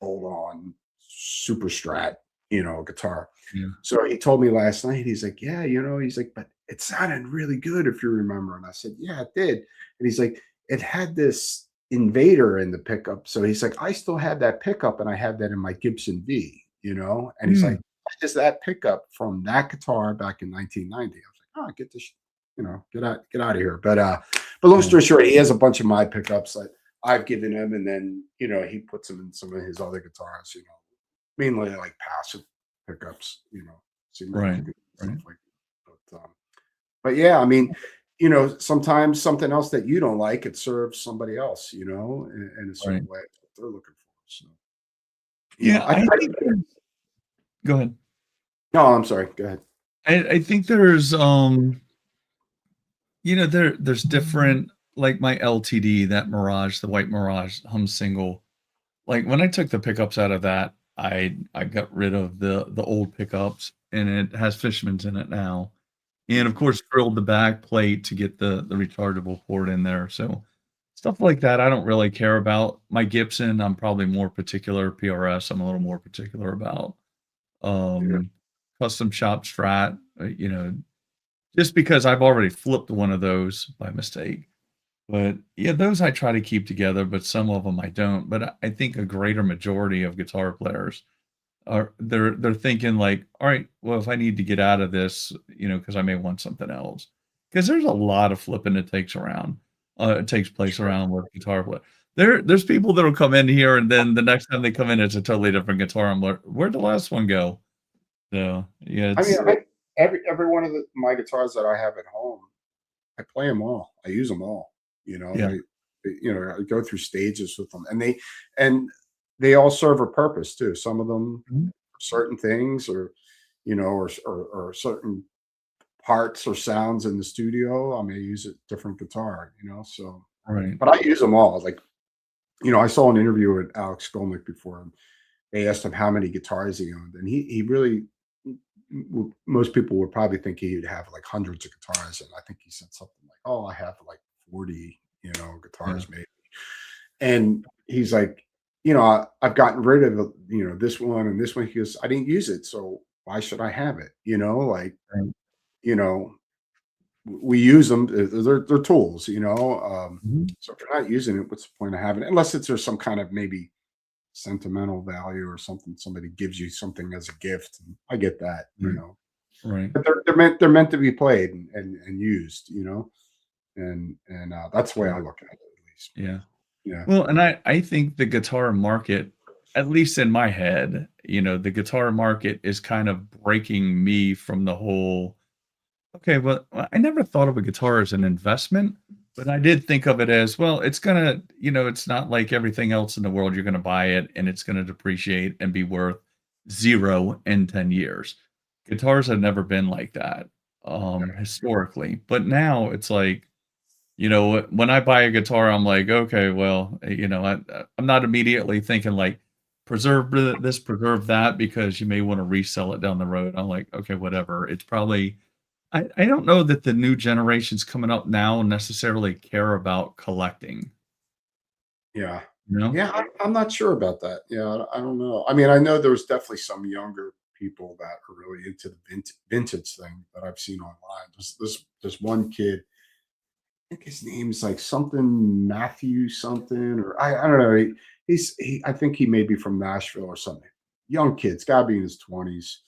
bolt-on super Strat, guitar. Yeah. So he told me last night. He's like, yeah, he's like, but it sounded really good if you remember. And I said, yeah, it did. And he's like, it had this invader in the pickup. So he's like, I still have that pickup, and I have that in my Gibson V. And he's Mm, like, is that pickup from that guitar back in 1990. I was like, oh, get this, get out of here. But long yeah. story short, he has a bunch of my pickups that I've given him, and then he puts them in some of his other guitars. Mainly like passive pickups. Seem like Right. he's good at stuff Right. like that. But yeah, I mean, sometimes something else that you don't like, it serves somebody else, in a Right. certain way. That's what they're looking for. So, Yeah, I, I I think go ahead. no, I'm sorry. Go ahead. I think there's, there's different like my LTD, that Mirage, the white Mirage hum single. Like, when I took the pickups out of that, I got rid of the old pickups, and it has Fishmans in it now. And, of Mhm. course, drilled the back plate to get the rechargeable port in there, so stuff like that I don't really care about. My Gibson, I'm probably more particular. PRS, I'm a little more particular about. Yeah. Um, Custom shop Strat, just because I've already flipped one of those by mistake. But yeah, those I try to keep together, but some of them I don't. But I think a greater majority of guitar players are they're thinking like, all right, well, if I need to get out of this, because I may want something else. Because there's a lot of flipping that takes place Sure. around with guitar play. There's people that'll come in here and then the next time they come in, it's a totally different guitar. I'm like, where'd the last one go? So yeah, I mean, it's every one of my guitars that I have at home, I play them all. I use them all. yeah. I go through stages with them, and they all serve a purpose too. Some of them Mhm. certain things, or certain parts or sounds in the studio. I may use a different guitar. So, Right. but I use them all. Like, I saw an interview with Alex Skolnick before, and they asked him how many guitars he owned, and he really most people would probably think he'd have like hundreds of guitars, and I think he said something like, "Oh, I have like 40, Yeah. guitars maybe." And he's like, I've gotten rid of this one and this one." He goes, "I didn't use it, so why should I have it?" Like, Right. you know, we use them. They're tools. Mhm. So if you're not using it, what's the point of having it? Unless there's some kind of maybe sentimental value or something. Somebody gives you something as a gift, and I get that. Right. Right. But they're meant to be played and used. And that's the way Yeah. I look at it, at least. Yeah. Yeah. Well, and I think the guitar market, at least in my head, the guitar market is kind of breaking me from the whole, okay, well, I never thought of a guitar as an investment, but I did think of it as, well, it's gonna, it's not like everything else in the world. You're gonna buy it and it's gonna depreciate and be worth 0 in 10 years. Guitars have never been like that, historically. But now it's like, when I buy a guitar, I'm like, okay, well, I'm not immediately thinking like preserve this, preserve that, because you may want to resell it down the road. I'm like, okay, whatever. It's probably I don't know that the new generations coming up now necessarily care about collecting, Yeah. you know? Yeah, I'm not sure about that. Yeah, I don't know. I mean, I know there's definitely some younger people that are really into the vintage thing that I've seen online. There's one kid, I think his name's like something Matthew something, or I don't know. I think he may be from Nashville or something. Young kid's got to be in his 20s,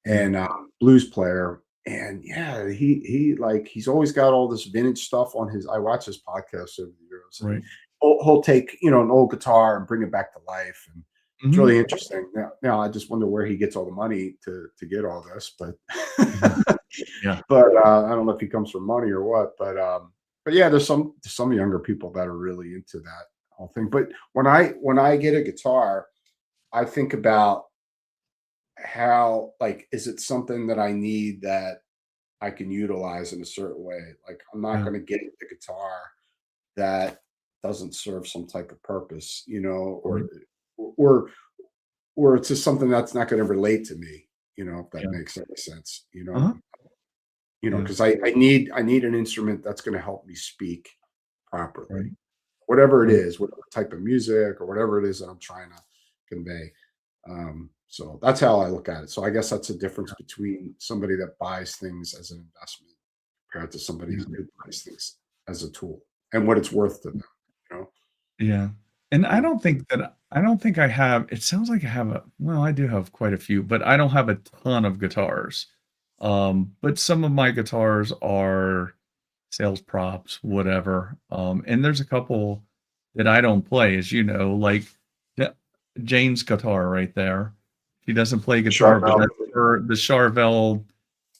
Yeah, and blues player. And yeah, he's always got all this vintage stuff on his. I watch his podcast over the years, and right. he'll take an old guitar and bring it back to life, and it's Mhm. really interesting. Now I just wonder where he gets all the money to get all this, but Mhm. Yeah, I don't know if he comes from money or what. But yeah, there's some younger people that are really into that whole thing. But when I get a guitar, I think about how, like, is it something that I need that I can utilize in a certain way? Like, I'm not yeah, going to get the guitar that doesn't serve some type of purpose, right. or or it's just something that's not going to relate to me, if that Yeah. makes any sense. Uh-huh. Yeah, Because I need an instrument that's going to help me speak properly, right, whatever it right. is, whatever type of music or whatever it is that I'm trying to convey. So that's how I look at it. So I guess that's a difference between somebody that buys things as an investment compared to somebody Yeah, who buys things as a tool and what it's worth to them. You know? yeah. And Yeah. I don't think I have, it sounds like I have I do have quite a few, but I don't have a ton of guitars. But some of my guitars are sales props, whatever. And there's a couple that I don't play, as you know, like Ja Jane's guitar right there. She doesn't play guitar, but Charvel, that's her the Charvel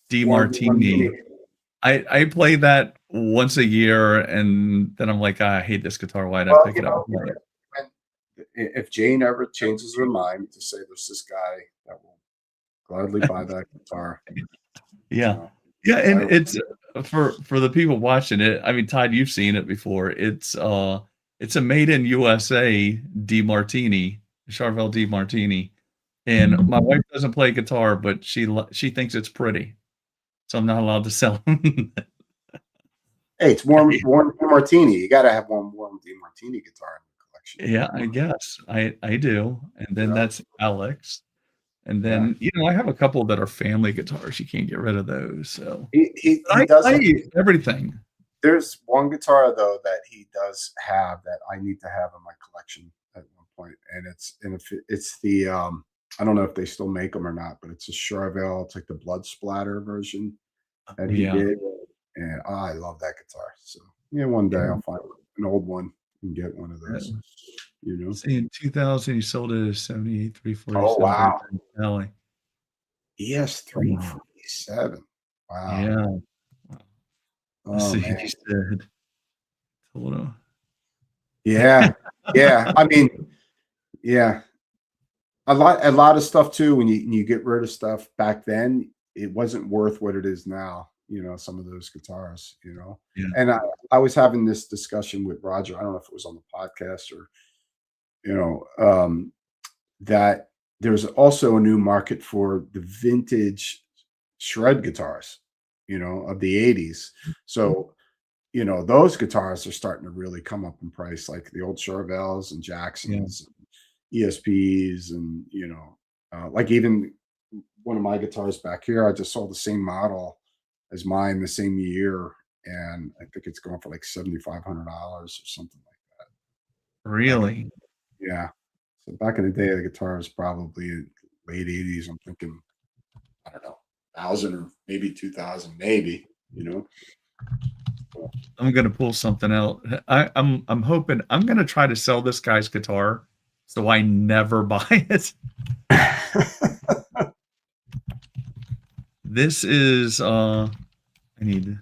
D Warm Martini. Martini. I play that once a year, and then I'm like, "Ah, I hate this guitar. Why'd I Well, pick it up and play it?" and if Jane ever changes her mind to say there's this guy that will gladly buy that guitar, you Yeah. know, Yeah, and I it's for the people watching it, I mean, Todd, you've seen it before. It's a made in USA D Martini, Charvel D Martini, and my wife doesn't play guitar, but she thinks it's pretty, so I'm not allowed to sell 'em. hey, it's warm martini. You got to have one warm D martini guitar in the collection. Yeah, I guess. I do, and You then know, that's Alex, And Yeah. then, I have a couple that are family guitars. You can't get rid of those. So He I does. play everything. There's one guitar though that he does have that I need to have in my collection at one point, and it's the I don't know if they still make them or not, but it's a Charvel. It's like the blood splatter version that Oh, he yeah. did, and I love that guitar. So yeah, one day Yeah. I'll find an old one and get one of Yeah. those. You know. See, in 2000, he sold it as Oh 78,347 wow, in Valley. ES three Wow. forty seven. Wow. Yeah. Wow. Let's Oh see. man. He said, hold on. Yeah. Yeah. I mean, yeah. A lot of stuff too, when you get rid of stuff back then, it wasn't worth what it is now, some of those guitars, Yeah. and I was having this discussion with Roger. I don't know if it was on the podcast or, you know, that there's also a new market for the vintage shred guitars, of the 80s. So, those guitars are starting to really come up in price, like the old Charvels and Yeah. Jacksons, ESPs, and like even one of my guitars back here, I just saw the same model as mine the same year, and I think it's going for like $7,500 or something like that. Really? Yeah. So back in the day, the guitar was probably late 80s. I'm thinking, I don't know, 1,000 or maybe 2,000, maybe, you know. I'm gonna pull something out. I'm hoping I'm gonna try to sell this guy's guitar so I never buy it. This is I need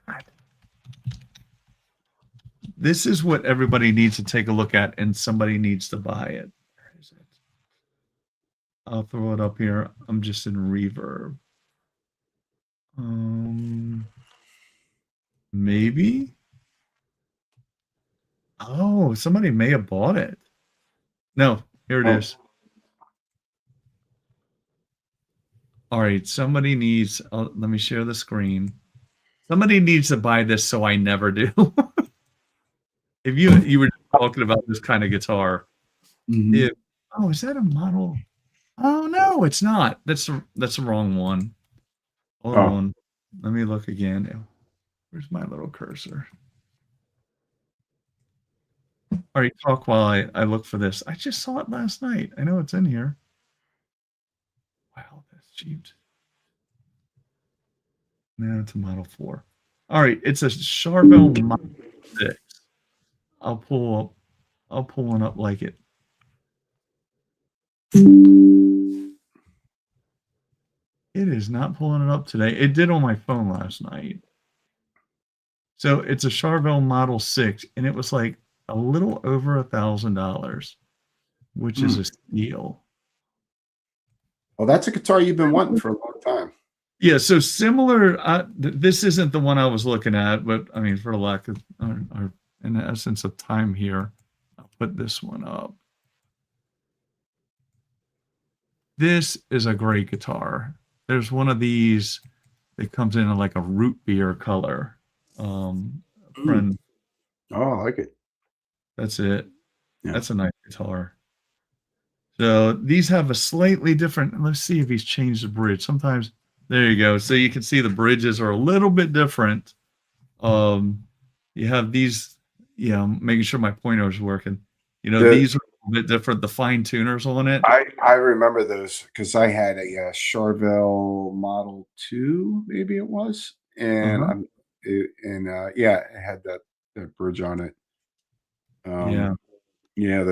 God. This is what everybody needs to take a look at, and somebody needs to buy it. Where is it? I'll throw it up here. I'm just in reverb. Maybe. Oh, somebody may have bought it. No, here it Oh, is. All right, somebody needs. Let me share the screen. Somebody needs to buy this, so I never do. If you were talking about this kind of guitar, mhm. if is that a model? Oh no, it's not. That's the wrong one. Hold Oh, on. Let me look again. Where's my little cursor? All right, talk while I look for this. I just saw it last night. I know it's in here. Wow, that's cheap. No, it's a Model 4. All right, it's a Charvel Model 6. I'll pull one up like it. It is not pulling it up today. It did on my phone last night. So it's a Charvel Model 6, and it was like a little over $1,000, which is mm. a steal. Well, that's a guitar you've been wanting for a long time. Yeah, so similar. This isn't the one I was looking at, but I mean, for the lack of, or in the essence of time here, I'll put this one up. This is a great guitar. There's one of these that comes in like a root beer color. Mm. Friend, Oh, I like it. that's it. Yeah. That's a nice guitar. So these have a slightly different. Let's see if he's changed the bridge. Sometimes there you go. So you can see the bridges are a little bit different. You have these, making sure my pointer is working. The These are a little bit different. The fine tuners on it. I remember those because I had a Charvel Model 2, maybe it was, and Uh-huh. yeah, it had that bridge on it. Yeah. Yeah,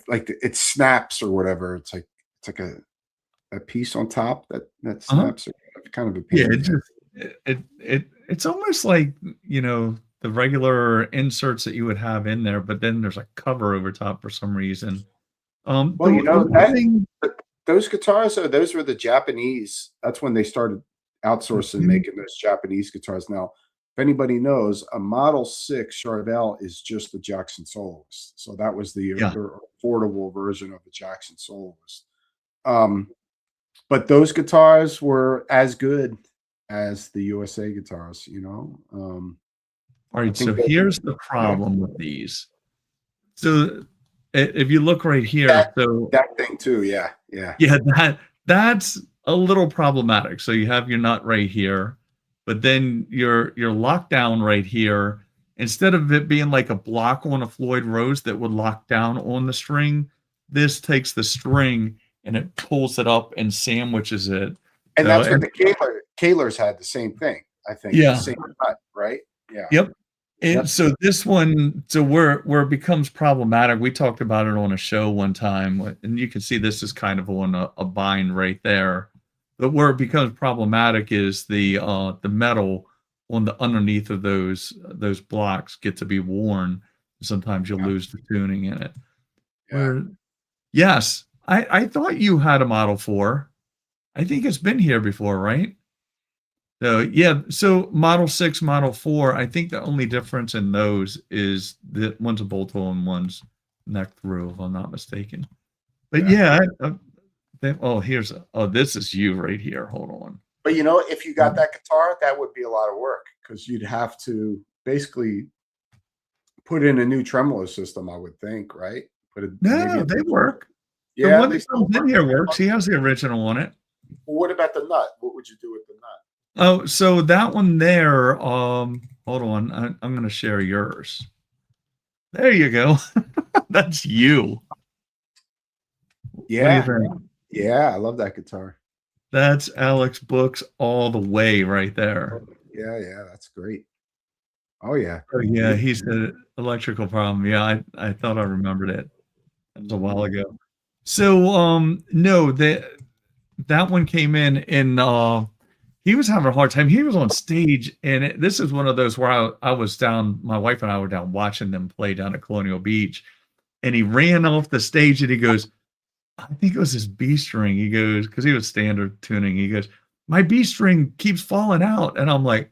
like it snaps or whatever. It's like a piece on top that Uh-huh. snaps. Or kind of a Yeah. pain in It the head. just it's almost like the regular inserts that you would have in there, but then there's a cover over top for some reason. Well, The one that thing. those guitars those were the Japanese. That's when they started outsourcing Mhm. making those Japanese guitars. Now, if anybody knows, a Model 6 Charvel is just the Jackson Soloist. So that was Yeah. the affordable version of the Jackson Soloist. Um, but those guitars were as good as the USA guitars, All I right. So think that here's the yeah. problem with these. So If you look right here, That so that thing too. Yeah, yeah. yeah, that's a little problematic. So you have your nut right here, but then your lockdown right here, instead of it being like a block on a Floyd Rose that would lock down on the string, this takes the string and it pulls it up and sandwiches it. And So that's what the Kahlers had the same thing. I think the yeah, same cut, right? Yeah. yep. And Yep. so this one, so where it becomes problematic, we talked about it on a show one time, and you can see this is kind of on a bind right there. But where it becomes problematic is the metal on the underneath of those blocks get to be worn. Sometimes you'll Yeah. lose the tuning in it. Yeah. Where yes, I thought you had a Model 4. I think it's been here before, right? So yeah, so Model 6, Model 4, I think the only difference in those is that one's a bolt hole and one's neck through, if I'm not mistaken. But Yeah. yeah, this is you right here. Hold on. But if you got that guitar, that would be a lot of work because you'd have to basically put in a new tremolo system, I would think, right? No, they work. The Yeah, one they that still comes in work. here works. He has the original on it. Well, what about the nut? What would you do with the nut? Oh, so that one there, hold on. I'm gonna share yours. There you go. That's you. What do you Yeah. think? Yeah, I love that guitar. That's Alex Books all the way right there. Yeah, yeah, that's great. Oh yeah. Oh, yeah, he said electrical problem. Yeah, I thought I remembered it. That was a while ago. So, no, that one came in and he was having a hard time. He was on stage, and this is one of those where I was down, my wife and I were down watching them play down at Colonial Beach, and he ran off the stage and he goes, I think it was his B string. He goes, because he was standard tuning. He goes, my B string keeps falling out. And I'm like,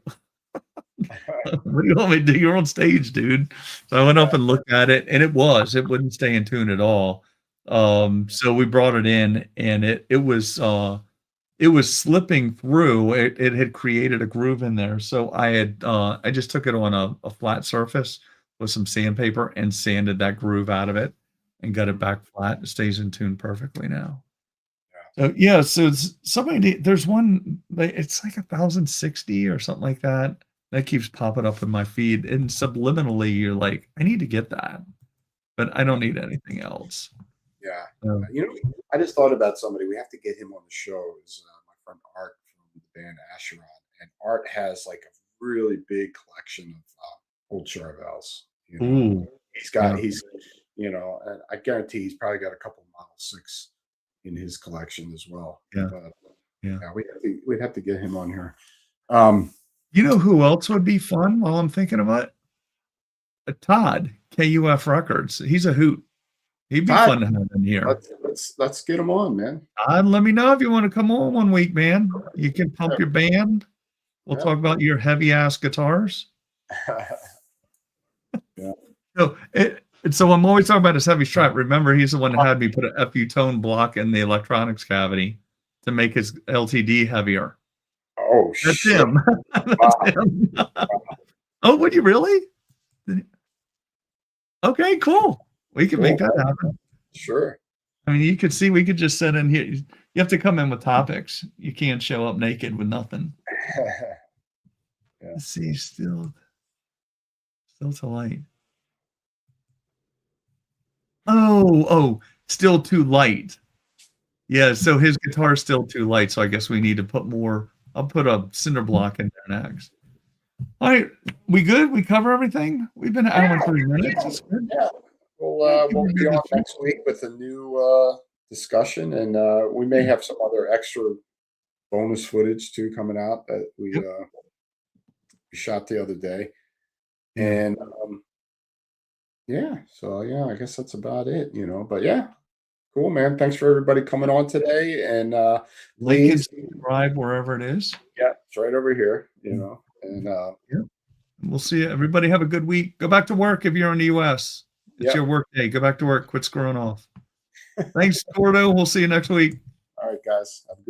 what do you want me to do? You're on stage, dude. So I went up and looked at it, and it wouldn't stay in tune at all. So we brought it in, and it was slipping through. It had created a groove in there. So I just took it on a flat surface with some sandpaper and sanded that groove out of it and got it back flat. It stays in tune perfectly now. So yeah, so there's one, it's like 1060 or something like that. That keeps popping up in my feed, and subliminally you're like, I need to get that, but I don't need anything else. Yeah. So, I just thought about somebody. We have to get him on the show. Is my friend Art from the band Asheron, and Art has like a really big collection of old Charvels. ooh, yeah. And I guarantee he's probably got a couple Model 6 in his collection as well. Yeah. But, Yeah. we'd have to get him on here. You know who else would be fun while I'm thinking about it? Todd, KUF Records. He's a hoot. He'd be Todd, fun to have in here. Let's get him on, man. Todd, let me know if you want to come on one week, man. You can pump your band. We'll Yeah. talk about your heavy ass guitars. Yeah. So I'm always talking about his heavy strap. Remember, he's the one that had me put a FU tone block in the electronics cavity to make his LTD heavier. Oh, That's shit. him. That's him. Oh, would you really? Okay, cool. We can make that happen. Sure. I mean, you could see we could just sit in here. You have to come in with topics. You can't show up naked with nothing. Yeah. Let's see, still to light. Oh, still too light. Yeah, so his guitar's still too light, so I guess we need to put more. I'll put a cinder block in there next. All right, we good? We cover everything? We've been an hour and 30 minutes. That's good. Yeah. We'll be on next week with a new discussion, and we may have some other extra bonus footage too coming out that we shot the other day. And I guess that's about it, But yeah, cool, man. Thanks for everybody coming on today, and Like and subscribe wherever it is. Yeah, it's right over here, And we'll see you. Everybody have a good week. Go back to work if you're in the US. It's your work day. Go back to work. Quit screwing off. Thanks, Gordo. We'll see you next week. All right, guys. Have a good